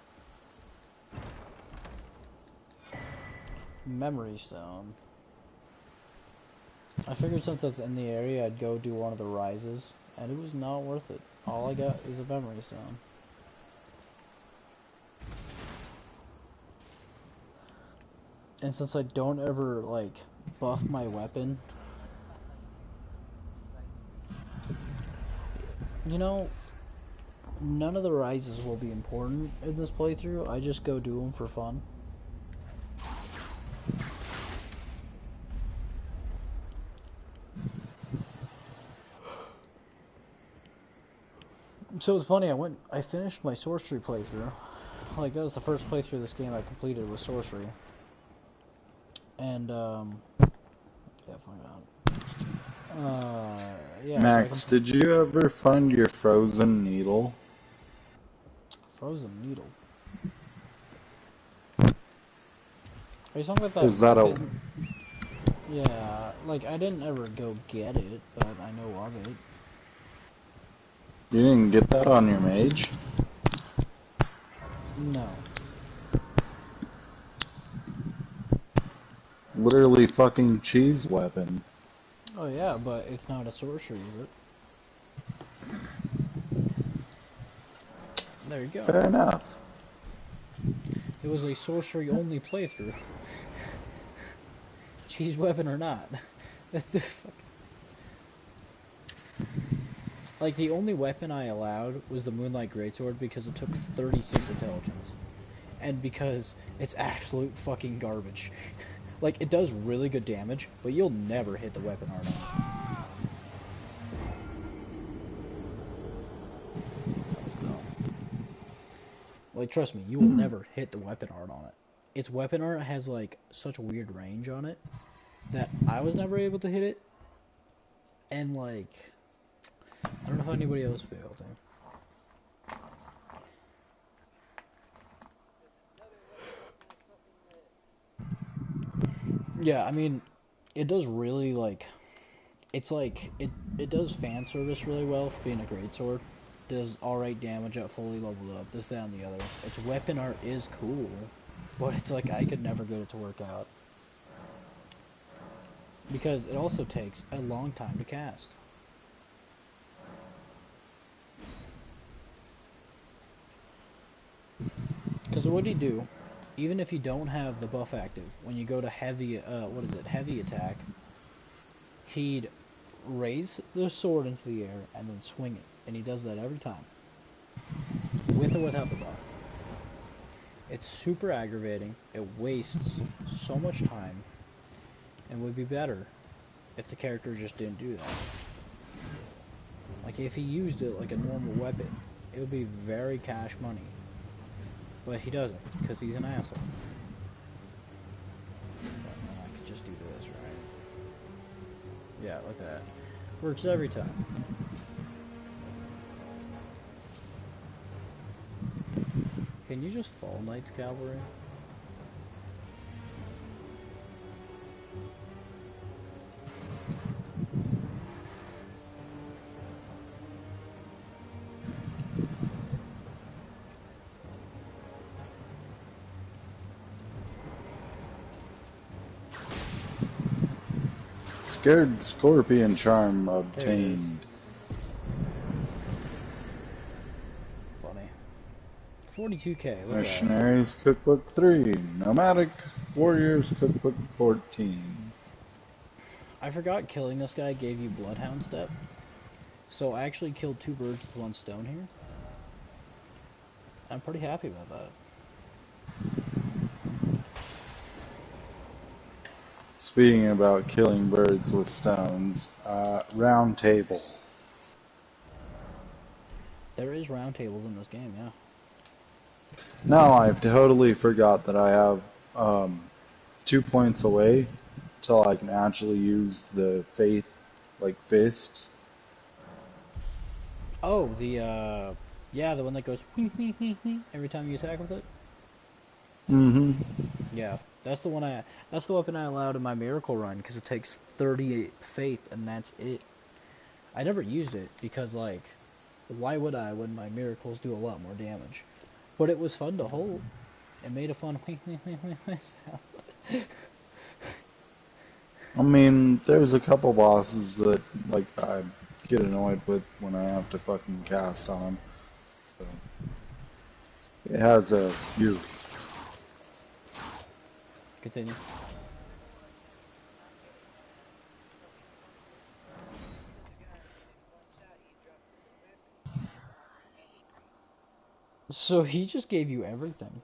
Memory Stone. I figured since that's in the area, I'd go do one of the rises, and it was not worth it. All I got is a Memory Stone. And since I don't ever, like, buff my weapon, you know, none of the rises will be important in this playthrough. I just go do them for fun. So it's funny, I finished my sorcery playthrough. Like, that was the first playthrough of this game I completed with sorcery. And, yeah, yeah, so Max, did you ever find your frozen needle? Frozen needle. Are you talking about that Is that a... fucking... Yeah, like, I didn't ever go get it, but I know of it. You didn't get that on your mage? No. Literally fucking cheese weapon. Oh yeah, but it's not a sorcery, is it? There you go. Fair enough. It was a sorcery-only playthrough. Cheese weapon or not. Like, the only weapon I allowed was the Moonlight Greatsword because it took 36 intelligence. And because it's absolute fucking garbage. Like, it does really good damage, but you'll never hit the weapon art on it. That was dumb. Like, trust me, you will never hit the weapon art on it. Its weapon art has, like, such weird range on it that I was never able to hit it. And, like, if anybody else failed him. Yeah, I mean, it does really, like, it's like, it does fan service really well for being a greatsword. Does alright damage at fully leveled up, this, that, and the other. Its weapon art is cool, but it's like, I could never get it to work out. Because it also takes a long time to cast. Because what do you do? Even if you don't have the buff active, when you go to heavy, what is it, heavy attack, he'd raise the sword into the air and then swing it. And he does that every time. With or without the buff. It's super aggravating, it wastes so much time, and would be better if the character just didn't do that. Like, if he used it like a normal weapon, it would be very cash money. But he doesn't, because he's an asshole. And I could just do this, right? Yeah, like that. Works every time. Can you just fall Knight's Cavalry? Scared Scorpion Charm There it is. obtained. Funny. 42k, look at that. Mercenaries Cookbook 3. Nomadic Warriors Cookbook 14. I forgot killing this guy gave you Bloodhound Step. So I actually killed 2 birds with 1 stone here. I'm pretty happy about that. Speaking about killing birds with stones, round table. There is round tables in this game, yeah. No, I've totally forgot that I have 2 points away till I can actually use the faith, like fists. Oh, yeah, the one that goes every time you attack with it? Mm-hmm. Yeah, that's the weapon I allowed in my miracle run, because it takes 38 faith, and that's it. I never used it, because, like, why would I when my miracles do a lot more damage? But it was fun to hold. It made a fun sound. I mean, there's a couple bosses that, like, I get annoyed with when I have to fucking cast on them. So, it has a use. Continue. So he just gave you everything.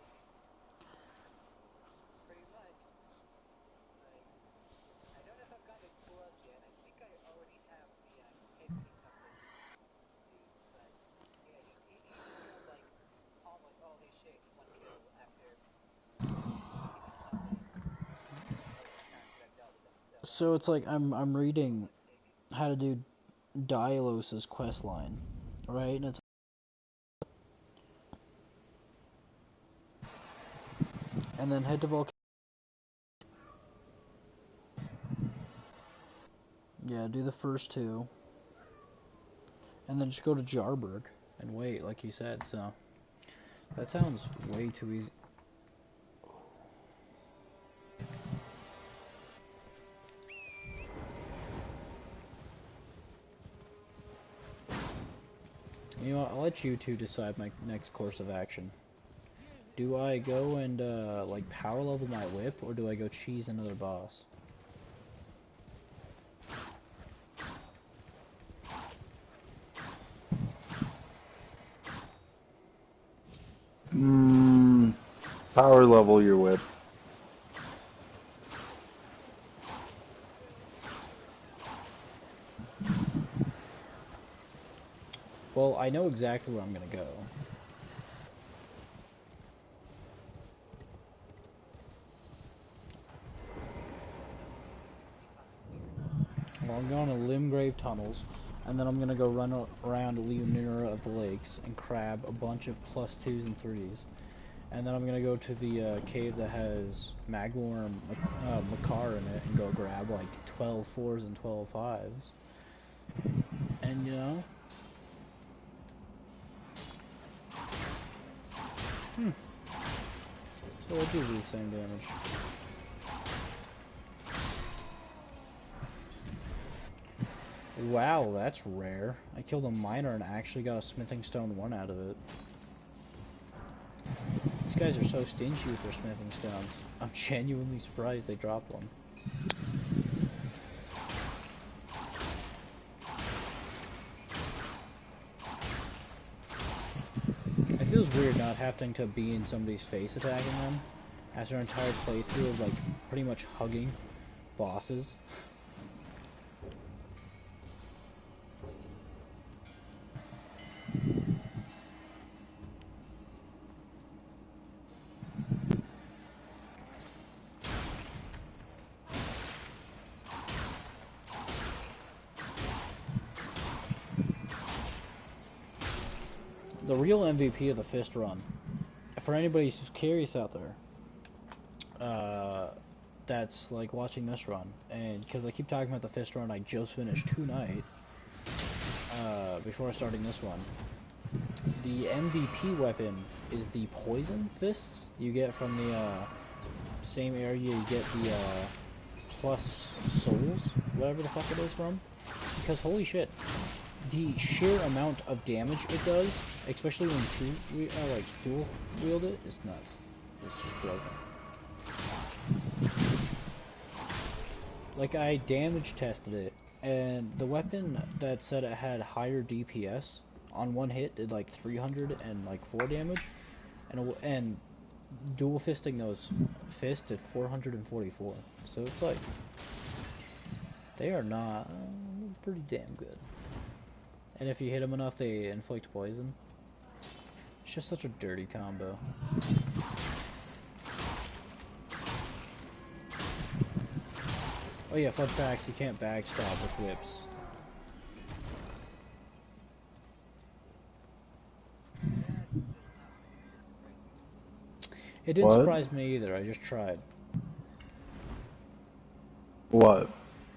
So it's like I'm reading how to do Dialos's quest line, right? And it's and then head to Volcano. Yeah, do the first 2, and then just go to Jarberg and wait, like you said. So that sounds way too easy. You know what, I'll let you two decide my next course of action. Do I go and, like, power level my whip, or do I go cheese another boss? Power level your whip. Well, I know exactly where I'm gonna go. Well, I'm going to Limgrave Tunnels. and then I'm gonna go run around Leonera of the Lakes and crab a bunch of +2s and 3s. And then I'm gonna go to the cave that has Magworm Makar in it and go grab like 12 4s and 12 5s. And you know, so we'll do the same damage. Wow, that's rare. I killed a miner and actually got a smithing stone 1 out of it. These guys are so stingy with their smithing stones. I'm genuinely surprised they dropped one. It feels weird not having to be in somebody's face attacking them after an entire playthrough of like pretty much hugging bosses. The real MVP of the fist run, for anybody who's curious out there, that's like watching this run, and because I keep talking about the fist run I just finished tonight, before starting this one, the MVP weapon is the poison fists you get from the same area you get the plus souls, whatever the fuck it is from, because holy shit, the sheer amount of damage it does, especially when like dual wield it, is nuts. It's just broken. Like I damage tested it, and the weapon that said it had higher DPS on one hit did like 304 damage, and dual fisting those fists did 444. So it's like they are not pretty damn good. And if you hit them enough, they inflict poison. It's just such a dirty combo. Oh yeah, fun fact, you can't backstab with whips. It didn't What? surprise me either, I just tried. What?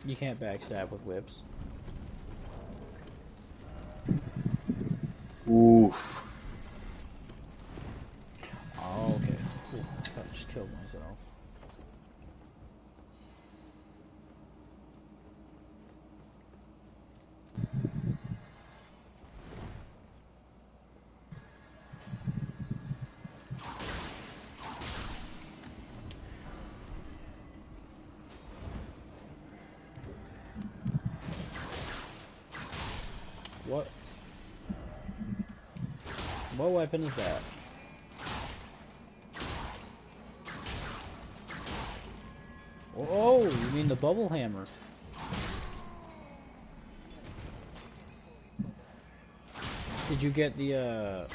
You can't backstab with whips. Oof. Oh, okay. Ooh, I just killed myself. What? What weapon is that? Oh, you mean the bubble hammer? Did you get the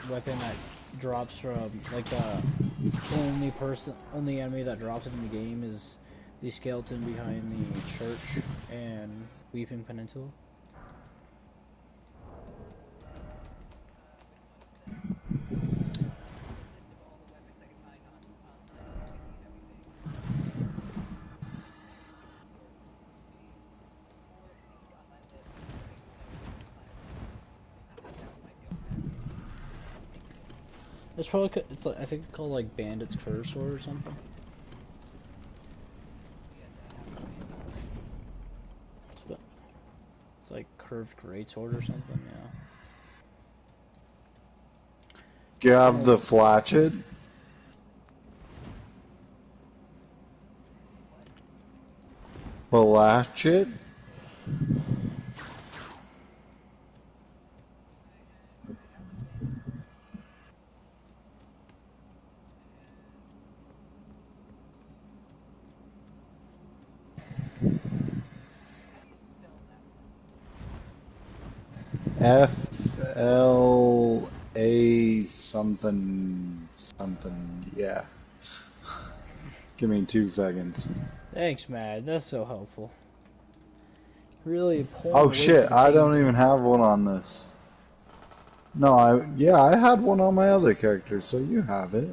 weapon that drops from, like, the only enemy that drops it in the game is the skeleton behind the church and Weeping Peninsula? It's probably, it's like, I think it's called like Bandit's Curse or something. It's like curved greatsword or something, yeah. Do you have the flatchet? Flatchet? FLA something something, yeah. Give me 2 seconds. Thanks, Matt. That's so helpful. really pulling Oh away from shit, the I game don't here. even have one on this. No, yeah, I had one on my other character, so you have it.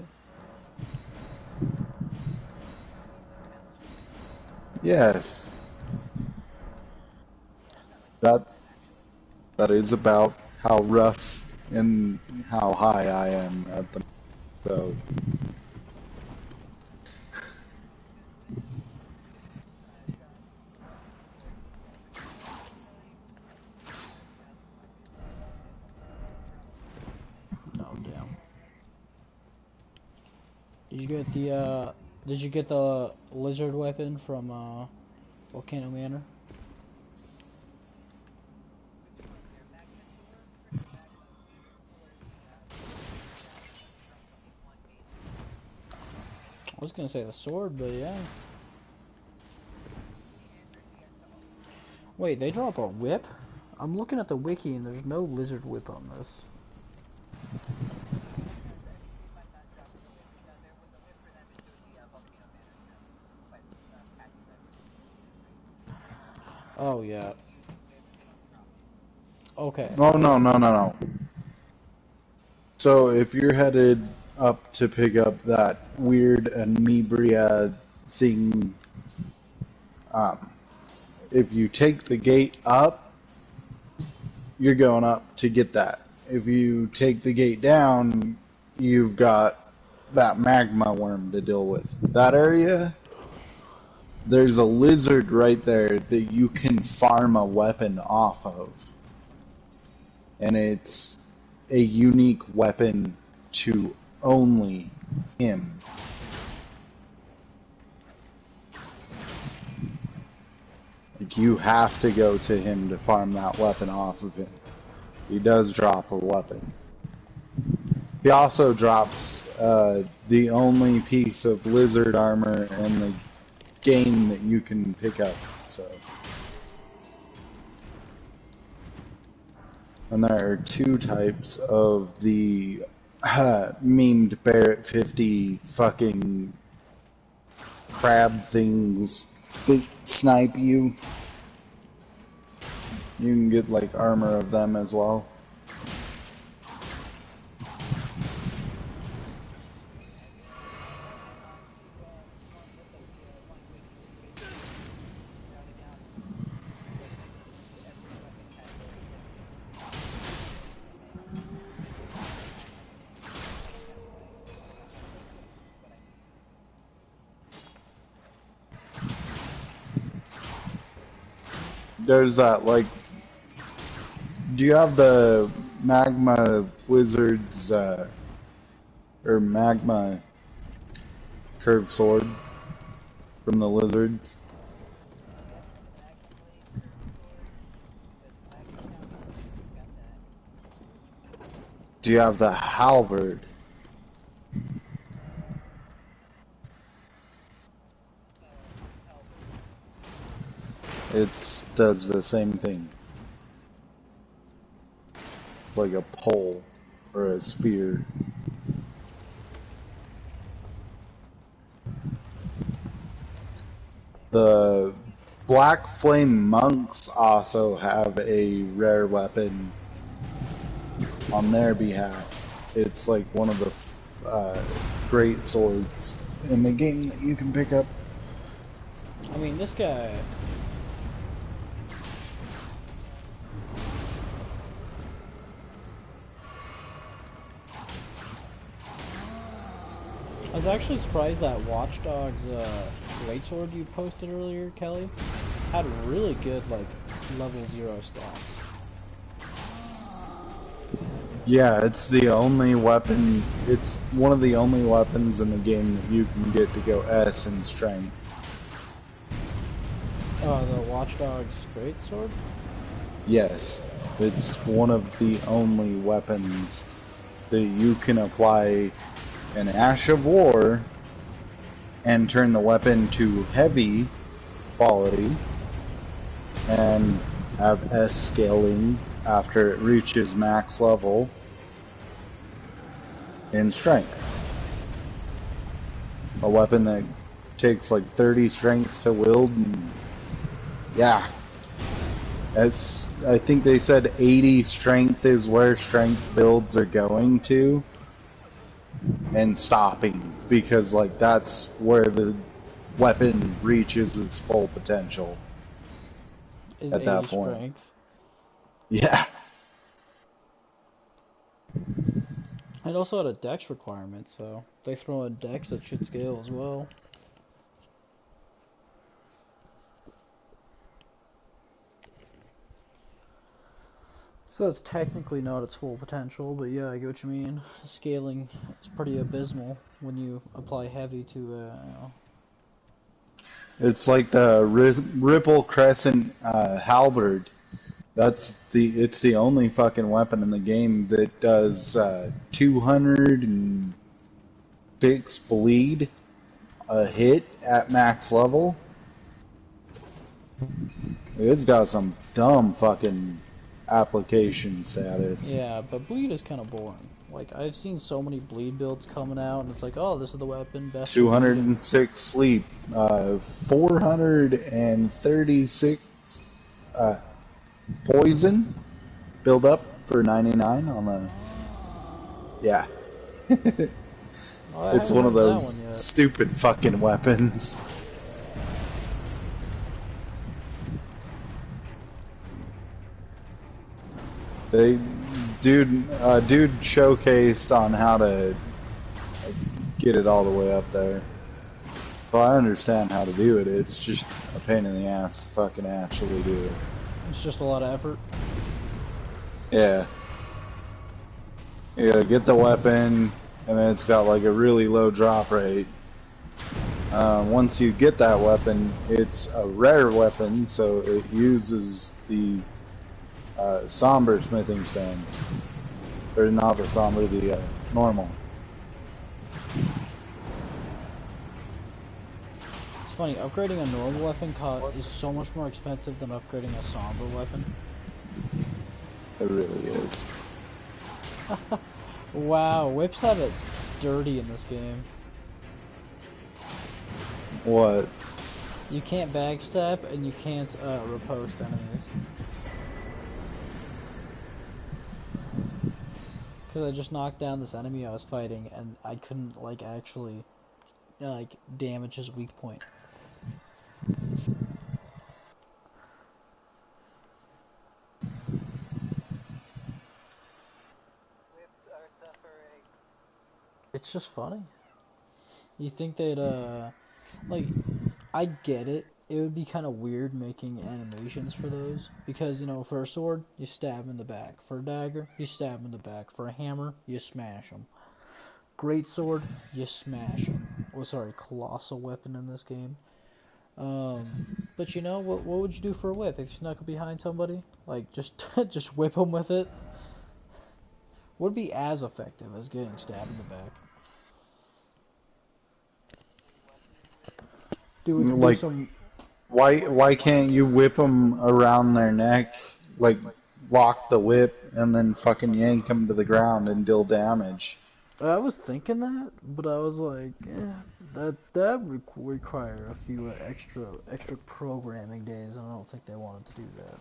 Yes. That that is about how rough and how high I am at the so Oh damn. Did you get the lizard weapon from Volcano Manor? I was gonna say the sword, but yeah. Wait, they drop a whip? I'm looking at the wiki and there's no lizard whip on this. Oh yeah. Okay. no, no, no, no, no. So if you're headed up to pick up that weird Anibria thing, um, if you take the gate up, you're going up to get that. If you take the gate down, you've got that magma worm to deal with. That area, there's a lizard right there that you can farm a weapon off of. And it's a unique weapon to only him. Like, you have to go to him to farm that weapon off of him. He does drop a weapon. He also drops the only piece of lizard armor in the game that you can pick up. So, and there are two types of the memed Barrett 50 fucking crab things that snipe you. You can get like armor of them as well. There's that like, do you have the magma wizards or magma curved sword from the lizards? Do you have the halberd? It does the same thing. It's like a pole or a spear. The Black Flame Monks also have a rare weapon on their behalf. It's like one of the great swords in the game that you can pick up. I mean, this guy. I was actually surprised that Watch Dogs greatsword you posted earlier, Kelly, had really good like level 0 stats. Yeah, it's the only weapon. It's one of the only weapons in the game that you can get to go S in strength. The Watch Dogs greatsword? Yes, it's one of the only weapons that you can apply an Ash of War and turn the weapon to heavy quality and have S scaling after it reaches max level in strength. A weapon that takes like 30 strength to wield, and yeah. As I think they said 80 strength is where strength builds are going to, and stopping, because like that's where the weapon reaches its full potential Is at that 80 point. strength. Yeah. It also had a dex requirement, so they throw in dex that should scale as well. So that's technically not its full potential, but yeah, I get what you mean. Scaling is pretty abysmal when you apply heavy to, It's like the Ripple Crescent halberd. It's the only fucking weapon in the game that does 206 bleed a hit at max level. It's got some dumb fucking application status. yeah, but bleed is kind of boring. Like, I've seen so many bleed builds coming out, and it's like, oh, this is the weapon, best bleed, and 206 sleep, 436 uh, poison, build up for 99 on the. Yeah. oh, I It's haven't one of used that those one yet. stupid fucking weapons. They, dude showcased on how to get it all the way up there. So I understand how to do it. It's just a pain in the ass to fucking actually do it. It's just a lot of effort. Yeah. You gotta get the weapon, and then it's got like a really low drop rate. Once you get that weapon, it's a rare weapon, so it uses the somber smithing stones. Or not the somber, the normal. It's funny, upgrading a normal weapon is so much more expensive than upgrading a somber weapon. It really is. Wow, whips have it dirty in this game. What? You can't backstab and you can't riposte enemies. Because I just knocked down this enemy I was fighting and I couldn't like actually like damage his weak point. It's just funny. You think they'd like I get it. It would be kind of weird making animations for those because for a sword you stab in the back, for a dagger you stab in the back, for a hammer you smash them. Great sword you smash them. Oh, sorry, colossal weapon in this game. But what would you do for a whip if you snuck up behind somebody? Like just just whip them with it. Would be as effective as getting stabbed in the back. Do Like, some. why can't you whip them around their neck, like lock the whip, and then fucking yank them to the ground and deal damage? I was thinking that, but I was like, that would require a few extra programming days, and I don't think they wanted to do that.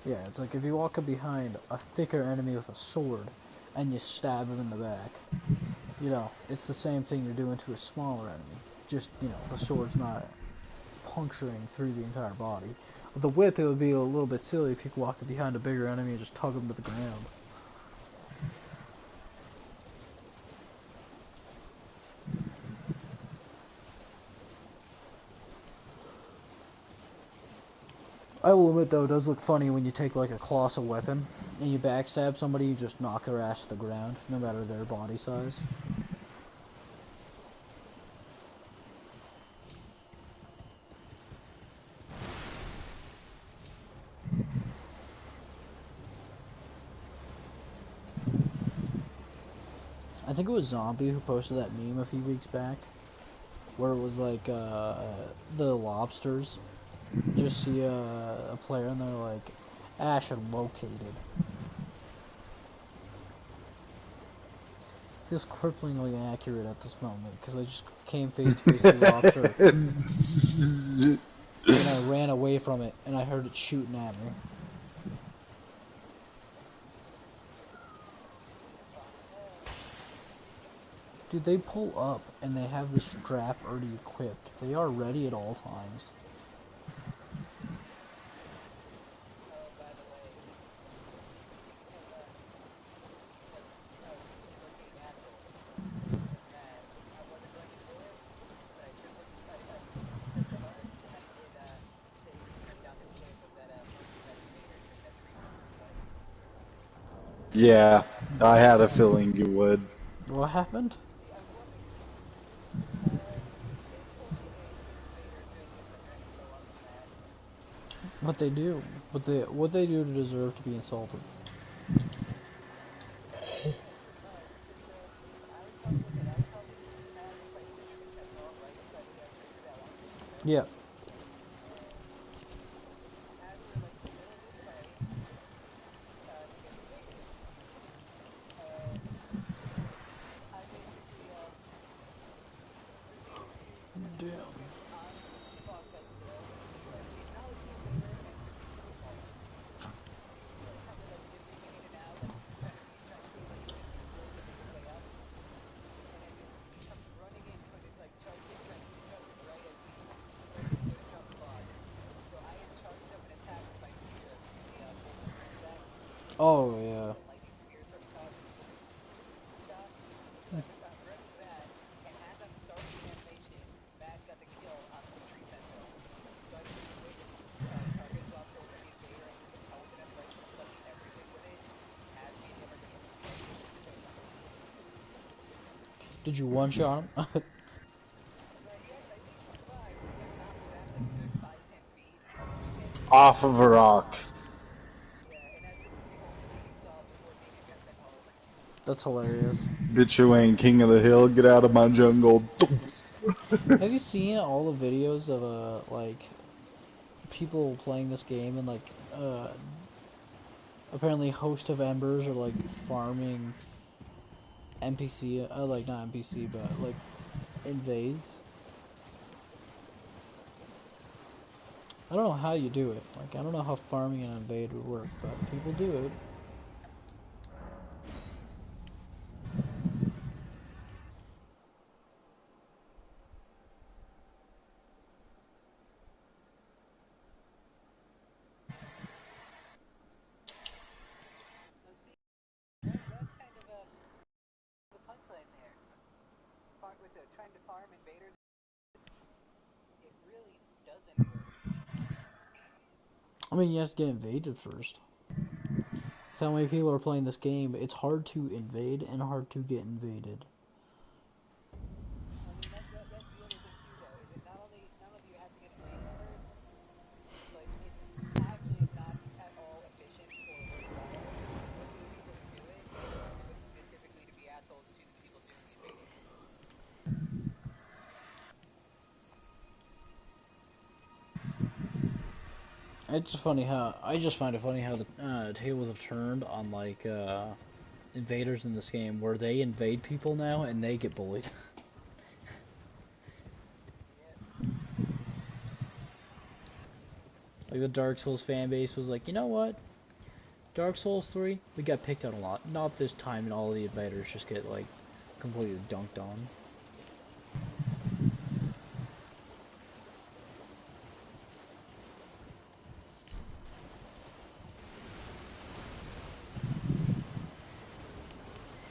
Yeah, it's like if you walk up behind a thicker enemy with a sword, and you stab him in the back, it's the same thing you're doing to a smaller enemy. Just, the sword's not puncturing through the entire body. With the whip, it would be a little bit silly if you could walk up behind a bigger enemy and just tug him to the ground. I will admit though, it does look funny when you take like a colossal weapon and you backstab somebody, you just knock their ass to the ground, no matter their body size. I think it was Zombie who posted that meme a few weeks back, where it was like the lobsters. You just see a player and they're like, Ash located. this cripplingly accurate at this moment because I just came face to face with the lobster and I ran away from it and I heard it shooting at me. Dude, they pull up and they have the strap already equipped. They are ready at all times. Yeah, I had a feeling you would. What happened? What they do? What they do to deserve to be insulted? Yeah. Damn. Oh yeah. Did you one shot him? Off of a rock. That's hilarious. Bitch, you ain't king of the hill. Get out of my jungle. Have you seen all the videos of like people playing this game and like apparently Host of Embers are like farming NPC like not NPC but like invades. I don't know how you do it. Like I don't know how farming an invade would work, but people do it. I mean, you have to get invaded first. So many people are playing this game. It's hard to invade and hard to get invaded. It's just funny how I just find it funny how the tables have turned on like invaders in this game, where they invade people now and they get bullied. Like the Dark Souls fan base was like, you know what? Dark Souls 3, we got picked on a lot. Not this time, and all the invaders just get like completely dunked on.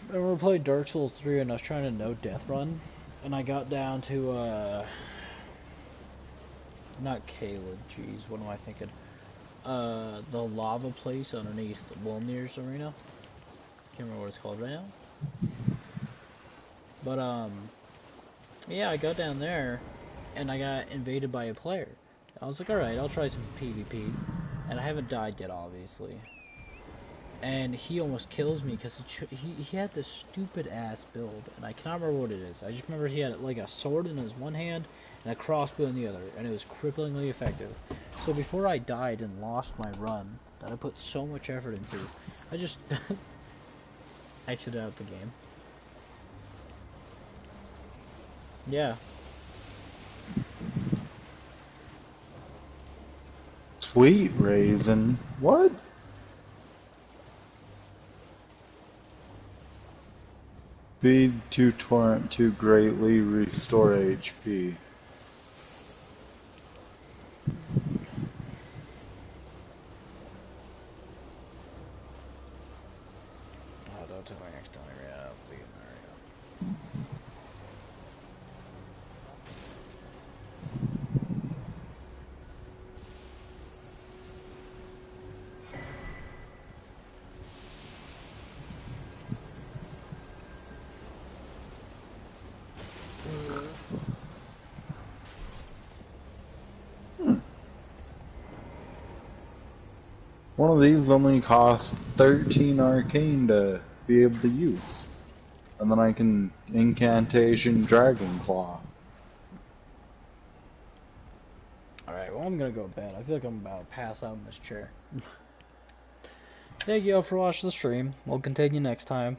I remember playing Dark Souls 3 and I was trying to no death run, and I got down to not Caleb, jeez, what am I thinking? The lava place underneath Wolnir's arena. Can't remember what it's called right now. But yeah, I got down there, and I got invaded by a player. I was like, alright, I'll try some PvP. And I haven't died yet, obviously. And he almost kills me because he had this stupid ass build, and I cannot remember what it is. I just remember he had like a sword in his one hand and a crossbow in the other, and it was cripplingly effective. So before I died and lost my run that I put so much effort into, I just exited out the game. Yeah. Sweet raisin. What? Feed to torrent to greatly restore HP. Oh, don't tell me next time. Yeah, there you go. One of these only costs 13 arcane to be able to use. And then I can incantation Dragon Claw. Alright, well, I'm gonna go to bed. I feel like I'm about to pass out in this chair. Thank you all for watching the stream. We'll continue next time.